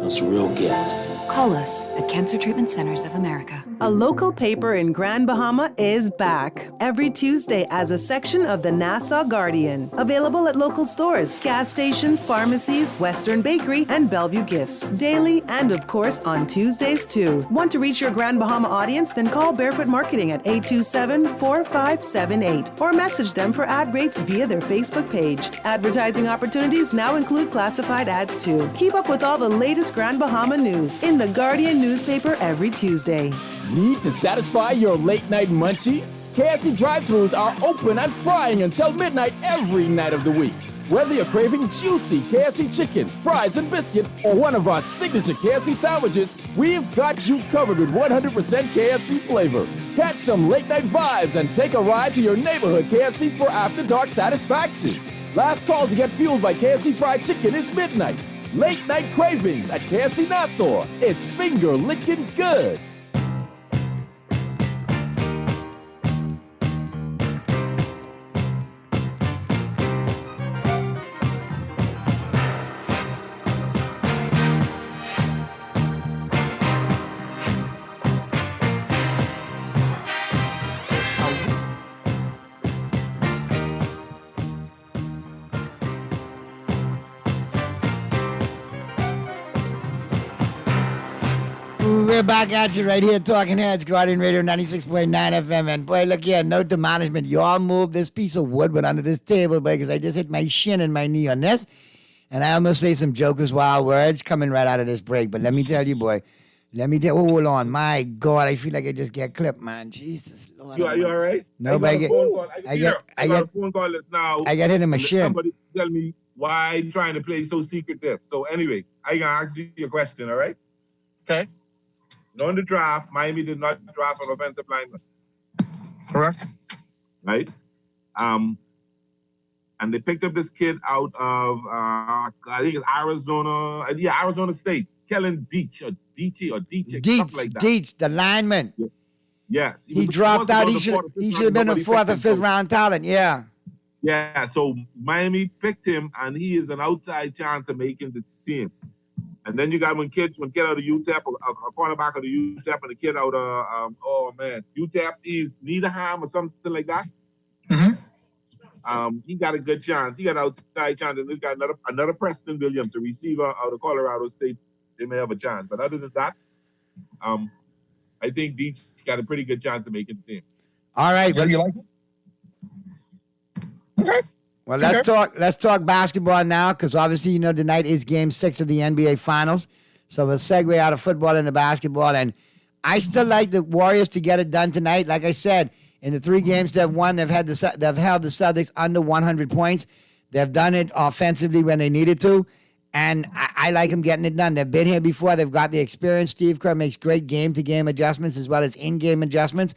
S19: It's a real gift.
S5: Call us at Cancer Treatment Centers of America.
S21: A local paper in Grand Bahama is back every Tuesday as a section of the Nassau Guardian. Available at local stores, gas stations, pharmacies, Western Bakery, and Bellevue Gifts. Daily and, of course, on Tuesdays too. Want to reach your Grand Bahama audience? Then call Barefoot Marketing at 827-4578 or message them for ad rates via their Facebook page. Advertising opportunities now include classified ads too. Keep up with all the latest Grand Bahama news in the Guardian newspaper every Tuesday.
S14: Need to satisfy your late-night munchies? KFC drive-thrus are open and frying until midnight every night of the week. Whether you're craving juicy KFC chicken, fries, and biscuit, or one of our signature KFC sandwiches, we've got you covered with 100% KFC flavor. Catch some late-night vibes and take a ride to your neighborhood KFC for after-dark satisfaction. Last call to get fueled by KFC fried chicken is midnight. Late-night cravings at KFC Nassau. It's finger-licking good.
S4: we're back at you right here, Talking Heads, Guardian Radio 96.9 FM. And boy, look here, note to management. You all moved this piece of wood went under this table, boy, because I just hit my shin and my knee on this. And I almost say some jokers wild words coming right out of this break. But let me tell you, boy. Hold on. My God, I feel like I just get clipped, man. Jesus Lord.
S2: You all right?
S4: Nobody
S2: I got a phone call now.
S4: I got hit in my shin.
S2: Somebody tell me why you trying to play so secretive. So anyway, I gonna ask you a question, all right?
S3: Okay.
S2: On the draft, Miami did not draft an offensive lineman.
S3: Correct.
S2: Right? And they picked up this kid out of I think it's Arizona. Arizona State. Kellen Dietz, something like that.
S4: Dietz, the lineman.
S2: Yeah. Yes.
S4: He dropped out. He should have been a 4th or 5th round talent. Yeah.
S2: Yeah. So Miami picked him, and he is an outside chance of making the team. And then you got one kid out of UTEP, a cornerback of the UTEP, and a kid out of UTEP is Needham or something like that. He got a good chance. He got an outside chance, and he's got another Preston Williams, a receiver out of Colorado State. They may have a chance, but other than that, I think Dietz got a pretty good chance of making the team.
S4: All right,
S3: you like it? Okay.
S4: Well, let's talk basketball now, because obviously, tonight is Game 6 of the NBA Finals. So we'll segue out of football into basketball. And I still like the Warriors to get it done tonight. Like I said, in the 3 games they've won, they've held the Celtics under 100 points. They've done it offensively when they needed to. And I like them getting it done. They've been here before. They've got the experience. Steve Kerr makes great game-to-game adjustments as well as in-game adjustments.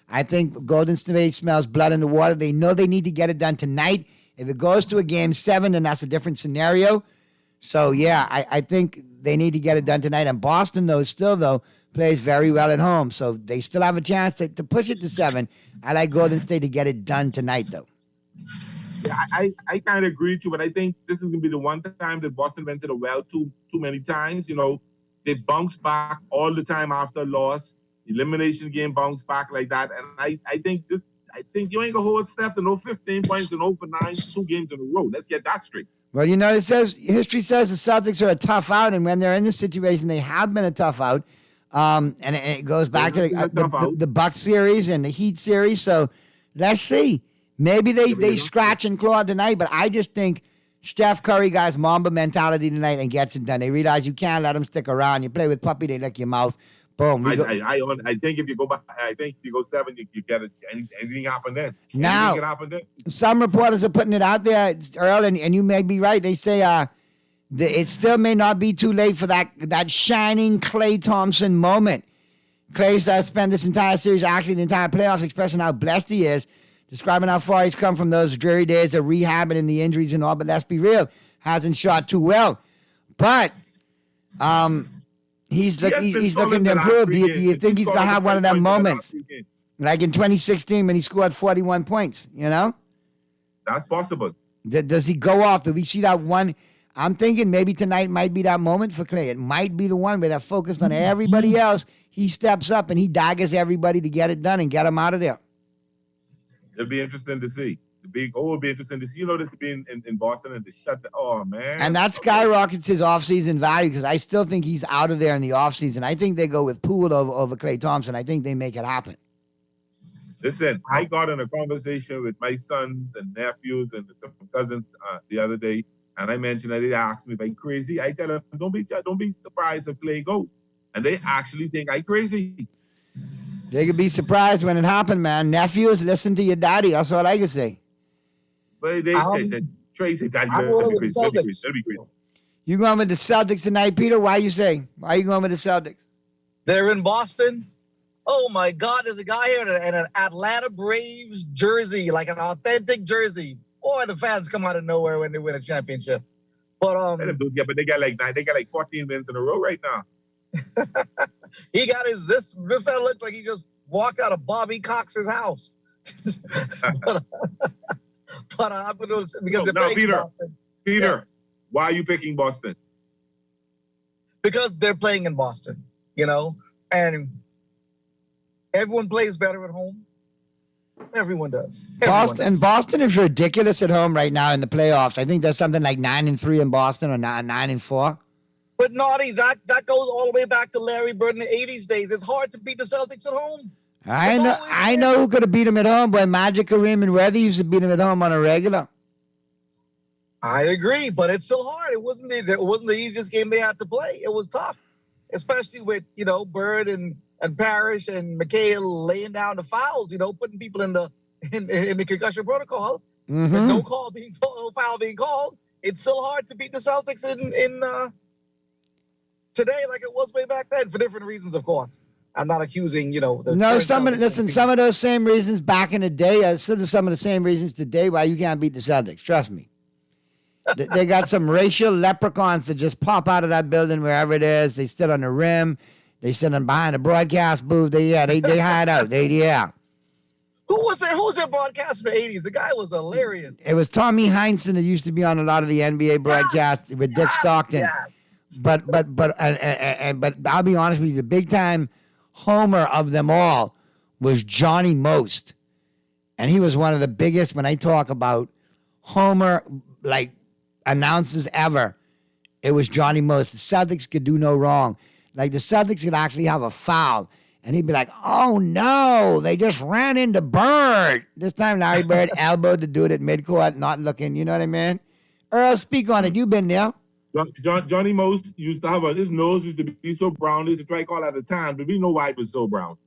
S4: I think Golden State smells blood in the water. They know they need to get it done tonight. If it goes to a Game 7, then that's a different scenario. So, yeah, I think they need to get it done tonight. And Boston, though, plays very well at home. So they still have a chance to push it to 7. I like Golden State to get it done tonight, though.
S2: Yeah, I kind of agree with you, but I think this is going to be the one time that Boston went to the well too many times. They bounce back all the time after a loss. Elimination game bounce back like that. And I think you ain't going to hold Steph to no 15 points and 0 for 9, 2 games in a row. Let's get that straight.
S4: Well, history says the Celtics are a tough out, and when they're in this situation, they have been a tough out. And it goes back to the Bucks series and the Heat series. So let's see. Maybe they scratch and claw tonight, but I just think Steph Curry got Mamba mentality tonight and gets it done. They realize you can't let them stick around. You play with puppy, they lick your mouth. Boom.
S2: I think if you go back, I think if you go 7, you get it. Anything happen then?
S4: Now, some reporters are putting it out there, Earl, and you may be right. They say it still may not be too late for that shining Klay Thompson moment. Klay's spent this entire series, actually the entire playoffs, expressing how blessed he is, describing how far he's come from those dreary days of rehabbing and the injuries and all. But let's be real, hasn't shot too well. But he's looking to improve. Do you think he's gonna have one of them moments, like in 2016 when he scored 41 points?
S2: That's possible.
S4: Does he go off? Do we see that one? I'm thinking maybe tonight might be that moment for Klay. It might be the one where they're focused on everybody else. He steps up and he daggers everybody to get it done and get him out of there.
S2: It'll be interesting to see. It'll be interesting to see. This to be in Boston and to shut man.
S4: And that skyrockets his offseason value, because I still think he's out of there in the offseason. I think they go with Poole over Klay Thompson. I think they make it happen.
S2: Listen, I got in a conversation with my sons and nephews and some cousins the other day, and I mentioned that they asked me if I'm crazy. I tell them, don't be surprised if Klay goes. And they actually think I'm crazy.
S4: They could be surprised when it happened, man. Nephews, listen to your daddy. That's all I can say.
S2: But Tracy, daddy,
S3: that'll be crazy.
S4: You going with the Celtics tonight, Peter? Why you going with the Celtics?
S3: They're in Boston. Oh my God, there's a guy here in an Atlanta Braves jersey, like an authentic jersey. Boy, the fans come out of nowhere when they win a championship. But
S2: they got like 14 wins in a row right now.
S3: He got this fella looks like he just walked out of Bobby Cox's house. but I'm going to because they're playing Boston.
S2: Peter, why are you picking Boston?
S3: Because they're playing in Boston, and everyone plays better at home. Everyone does.
S4: Boston is ridiculous at home right now in the playoffs. I think there's something like 9-3 in Boston or 9-4.
S3: But Naughty, that goes all the way back to Larry Bird in the 80s days. It's hard to beat the Celtics at home.
S4: I know who could have beat him at home, boy. Magic, Kareem, and Webby used to beat him at home on a regular.
S3: I agree, but it's still hard. It wasn't the easiest game they had to play. It was tough, especially with Bird and Parrish and McHale laying down the fouls. Putting people in the concussion protocol.
S4: Mm-hmm.
S3: With no foul being called. It's still hard to beat the Celtics in today like it was way back then for different reasons, of course. I'm not accusing
S4: some of those same reasons back in the day are still some of the same reasons today why you can't beat the Celtics. Trust me. They got some racial leprechauns that just pop out of that building wherever it is. They sit on the rim. They sit on behind the broadcast booth. They hide out.
S3: Who was their broadcaster in the 80s? The guy was hilarious.
S4: It was Tommy Heinsohn that used to be on a lot of the NBA broadcasts with Dick Stockton.
S3: Yes.
S4: But I'll be honest with you, the big time homer of them all was Johnny Most. And he was one of the biggest when I talk about homer announcers ever. It was Johnny Most. The Celtics could do no wrong. Like the Celtics could actually have a foul. And he'd be like, oh no, they just ran into Bird. This time Larry Bird elbowed the dude at midcourt, not looking, you know what I mean? Earl, speak on it. You've been there.
S2: Johnny Most used to have his nose used to be so brown. They used to try to call at the time, but we know why it was so brown.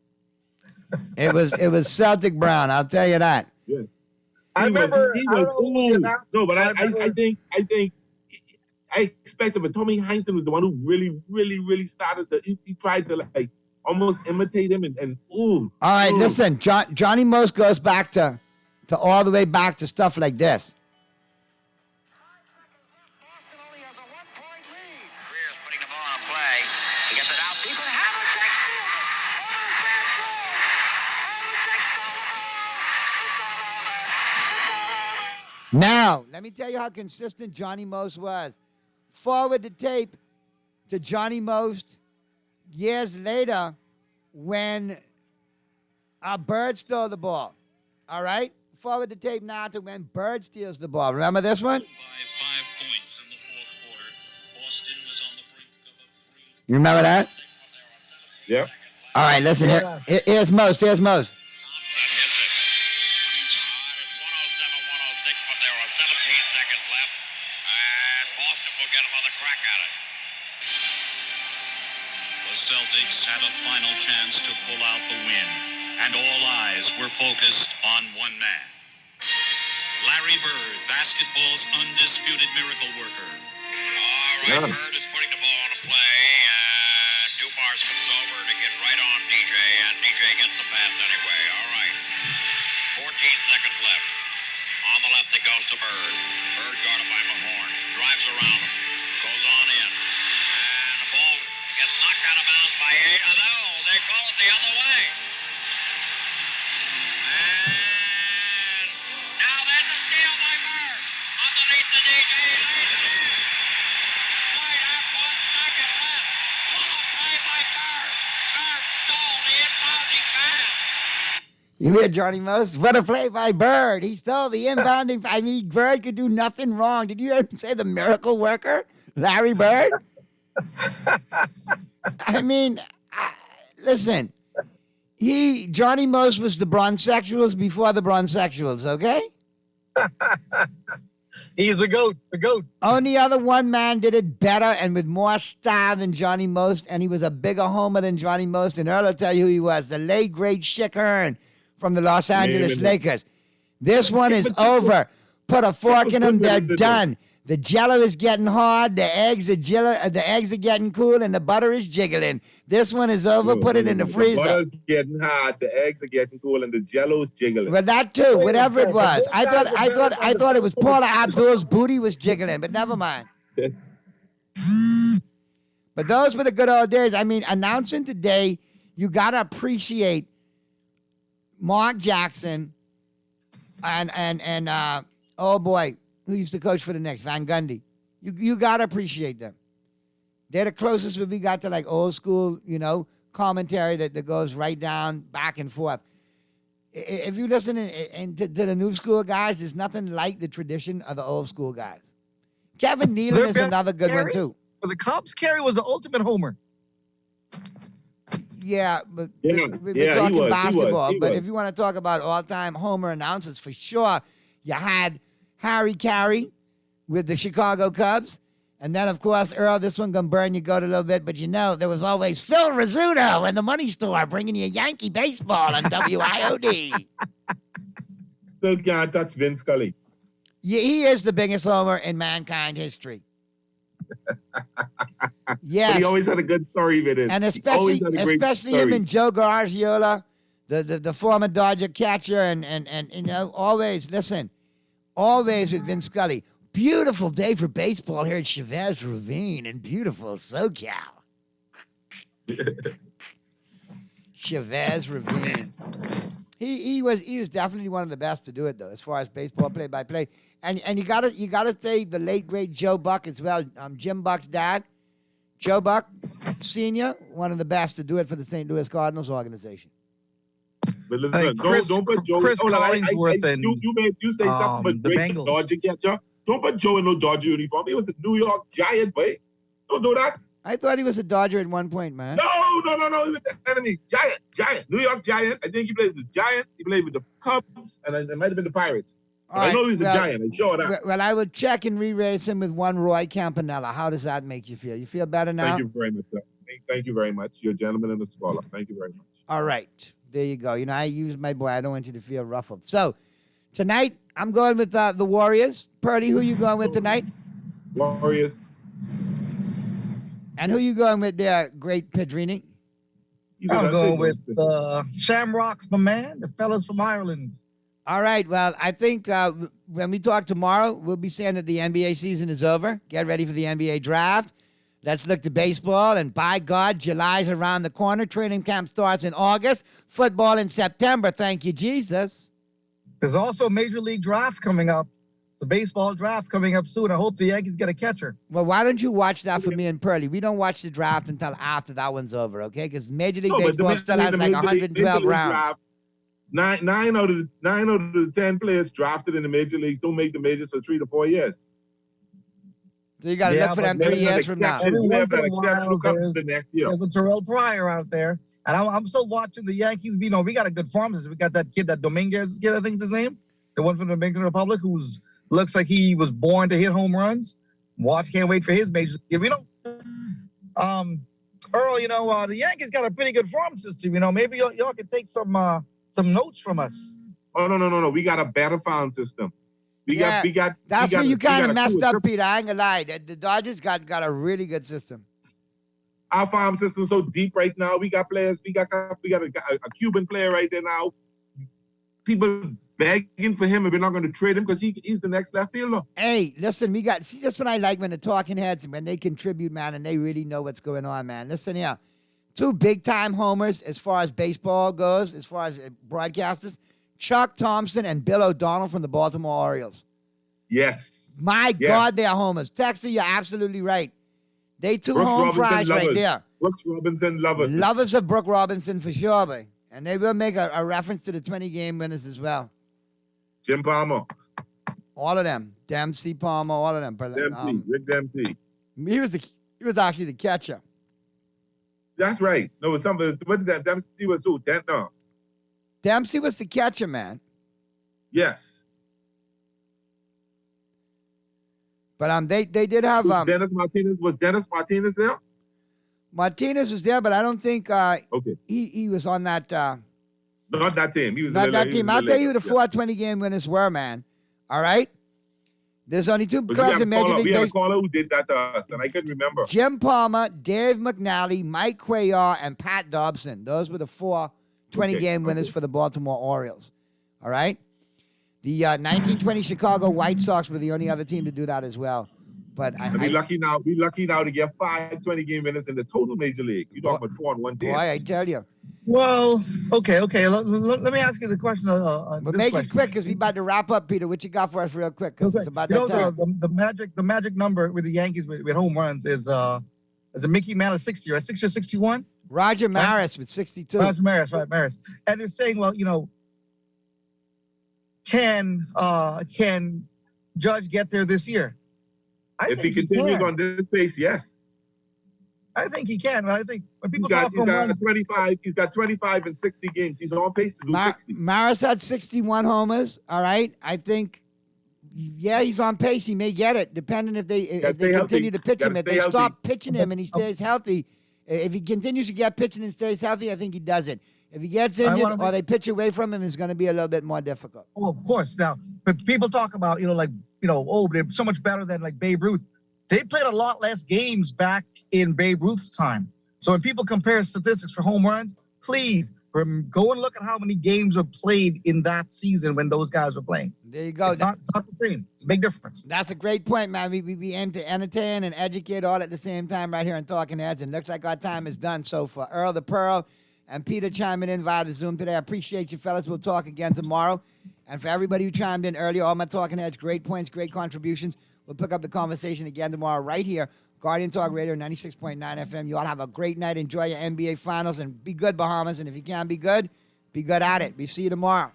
S4: It was Celtic brown, I'll tell you that.
S2: Yeah.
S3: I
S2: expected, but Tommy Heinsohn was the one who really, really, really started he tried to almost imitate him and ooh.
S4: All right, listen, Johnny Most goes back to all the way back to stuff like this. Now, let me tell you how consistent Johnny Most was. Forward the tape to Johnny Most years later when Bird stole the ball. All right? Forward the tape now to when Bird steals the ball. Remember this one?
S6: By 5 points in the fourth quarter. Boston was on the brink of a 3.
S4: You remember that?
S2: Yep.
S4: All right, listen. Here's Most. Here's Most.
S6: Celtics had a final chance to pull out the win, and all eyes were focused on one man. Larry Bird, basketball's undisputed miracle worker. All right, Bird is putting the ball on a play, and Dumars comes over to get right on DJ, and DJ gets the pass anyway. All right. 14 seconds left. On the left, it goes to Bird. Bird guarded by Mahorn. Drives around him. Goes on in. And the ball gets knocked out of bounds by 8. Oh, no, they call it the other way. And now there's a steal by Bird. Underneath the DJ. Might have 1 second left. What a play by Bird. Bird stole the inbounding pass.
S4: You hear Johnny Most? What a play by Bird. He stole the inbounding. I mean, Bird could do nothing wrong. Did you hear him say the miracle worker? Larry Bird? I mean, listen. Johnny Most was the Bronzexuals before the Bronzexuals, okay?
S3: He's the GOAT, the GOAT.
S4: Only other one man did it better and with more style than Johnny Most, and he was a bigger homer than Johnny Most. And Earl will tell you who he was, the late, great Chick Hearn from the Los Angeles Lakers. This one is over. Put a fork in them, they're done. The jello is getting hard, the eggs are getting cool, and the butter is jiggling. This one is over. Put it in the freezer.
S2: The butter's getting hard, the eggs are getting cool, and the jello is jiggling.
S4: But that too, whatever it was. I thought it was Paula Abdul's booty was jiggling, but never mind. But those were the good old days. I mean, announcing today, you gotta appreciate Mark Jackson and oh boy, who used to coach for the Knicks, Van Gundy. You gotta appreciate them. They're the closest we got to like old school, commentary that goes right down, back and forth. If you listen to the new school guys, there's nothing like the tradition of the old school guys. Kevin Nealon is another good one too.
S3: For the Cubs, Kerry was the ultimate homer.
S4: Yeah, but
S2: Yeah,
S4: we're
S2: yeah, he
S4: talking
S2: was,
S4: basketball.
S2: he
S4: But
S2: was.
S4: if you want to talk about all-time homer announcers, for sure, you had Harry Carey with the Chicago Cubs. And then, of course, Earl, this one gonna burn your goat a little bit, but you know, there was always Phil Rizzuto in the Money Store bringing you Yankee baseball on WIOD.
S2: Still can't touch Vin Scully.
S4: Yeah, he is the biggest homer in mankind history. Yes.
S2: But he always had a good story with it.
S4: And
S2: He always had a great
S4: especially him
S2: story.
S4: and Joe Garagiola, the former Dodger catcher, and you know, always with Vin Scully. Beautiful day for baseball here at Chavez Ravine in beautiful SoCal. Chavez Ravine. He was definitely one of the best to do it though, as far as baseball play-by-play. And you gotta say the late great Joe Buck as well. Jim Buck's dad, Joe Buck Sr., one of the best to do it for the St. Louis Cardinals organization.
S2: But listen,
S3: Hey, Chris-
S2: don't put Joe.
S3: Chris
S2: hold on,
S3: Collingsworth and,
S2: you say something
S3: the
S2: but great
S3: Bengals.
S2: Dodger catcher. Don't put Joe in no Dodger uniform. He was a New York Giant, boy. Don't do that.
S4: I thought he was a Dodger at one point, man.
S2: No. He was the enemy. Giant. New York Giant. I think he played with the Giants. He played with the Cubs, and it might have been the Pirates. But I know he was a Giant. I'm sure of that.
S4: Well, I would check and re-raise him with one Roy Campanella. How does that make you feel? You feel better now?
S2: Thank you very much, sir. Thank you very much. You're a gentleman and a scholar. Thank you very much.
S4: All right. There you go. You know, I use my boy. I don't want you to feel ruffled. So, tonight, I'm going with the Warriors. Purdy, who you going with tonight?
S2: Warriors.
S4: And who you going with there, great Pedrini?
S3: I'm going with Shamrocks, my man, the fellas from Ireland.
S4: All right. Well, I think when we talk tomorrow, we'll be saying that the NBA season is over. Get ready for the NBA draft. Let's look to baseball. And by God, July's around the corner. Training camp starts in August. Football in September. Thank you, Jesus.
S3: There's also a Major League draft coming up. It's a baseball draft coming up soon. I hope the Yankees get a catcher.
S4: Well, why don't you watch that for me and Pearly? We don't watch the draft until after that one's over, okay? Because Major League Baseball still has like 112 rounds.
S2: Draft, nine out of the 10 players drafted in the major leagues don't make the majors for 3 to 4 years.
S4: So you got to look for them 3 years from now.
S3: Every once in a while, there's
S2: the next year.
S3: a Terrell Pryor out there. And I'm still watching the Yankees. You know, we got a good pharmacist. We got that kid, that Dominguez kid, I think is his name. The one from the Dominican Republic who looks like he was born to hit home runs. Can't wait for his major. You know, Earl, you know, the Yankees got a pretty good farm system. You know, maybe y'all could take some notes from us.
S2: Oh, no. We got a better farm system.
S4: That's where you kind of messed up, Peter. I ain't gonna lie. The Dodgers got a really good system.
S2: Our farm system's so deep right now. We got players. We got a Cuban player right there now. People begging for him, and we're not going to trade him because he's the next left fielder.
S4: Hey, listen, that's what I like when the talking heads, when they contribute, man, and they really know what's going on, man. Listen here. 2 big-time homers as far as baseball goes, as far as broadcasters, Chuck Thompson and Bill O'Donnell from the Baltimore Orioles.
S2: Yes.
S4: My God, they are homers. Texter, you're absolutely right. They 2
S2: Brooks
S4: home
S2: Robinson
S4: fries right
S2: lovers.
S4: there.
S2: Brooks Robinson lovers.
S4: Lovers of Brooke Robinson for sure, boy. And they will make a reference to the 20-game winners as well.
S2: Jim Palmer.
S4: All of them. Dempsey, Palmer, all of them.
S2: Rick Dempsey.
S4: He was actually the catcher.
S2: That's right. No, it was something. What did that? Dempsey was who? No.
S4: Dempsey was the catcher, man.
S2: Yes.
S4: But they did have
S2: Dennis Martinez. Was Dennis Martinez there?
S4: Martinez was there, but I don't think he was on that.
S2: Not that team. He was
S4: not that team. I'll tell you who the 4 20-game winners were, man. All right? There's only 2 clubs in Major League
S2: Baseball. We had a
S4: Baseball.
S2: caller who did that to us, and I couldn't remember.
S4: Jim Palmer, Dave McNally, Mike Cuellar, and Pat Dobson. Those were the 4 20-game winners for the Baltimore Orioles. All right? The 1920 Chicago White Sox were the only other team to do that as well. But
S2: we're lucky now to get 5 20-game winners in the total major league. You're talking about 4 on one team.
S4: Boy, I tell you.
S3: Well, okay. Let me ask you the question.
S4: But make it quick because we about to wrap up, Peter. What you got for us real quick? Because it's about
S3: You
S4: that
S3: know,
S4: time.
S3: the magic number with the Yankees with home runs is a Mickey Mantle 60, right? 60 or 61?
S4: Roger Maris with 62.
S3: Roger Maris, right? Maris. And they're saying, well, you know, can Judge get there this year?
S2: If he continues on this pace, yes.
S3: I think he can. I think when people
S2: he's
S3: talk
S2: got
S3: home runs,
S2: 25. He's got 25 in 60 games. He's on pace to do 60.
S4: Maris had 61 homers. All right, I think. Yeah, he's on pace. He may get it, depending if they continue to pitch him. If they stop pitching him and he stays healthy, if he continues to get pitching and stays healthy, I think he does it. If he gets injured or they pitch away from him, it's going to be a little bit more difficult.
S3: Oh, of course. Now, but people talk about, oh, they're so much better than like Babe Ruth. They played a lot less games back in Babe Ruth's time. So when people compare statistics for home runs, please go and look at how many games were played in that season when those guys were playing.
S4: There you go.
S3: It's not the same. It's a big difference.
S4: That's a great point, man. We aim to entertain and educate all at the same time right here on Talking Heads. And looks like our time is done. So for Earl the Pearl and Peter chiming in via the Zoom today, I appreciate you, fellas. We'll talk again tomorrow. And for everybody who chimed in earlier, all my Talking Heads, great points, great contributions. We'll pick up the conversation again tomorrow right here. Guardian Talk Radio, 96.9 FM. You all have a great night. Enjoy your NBA Finals and be good, Bahamas. And if you can't be good at it. We see you tomorrow.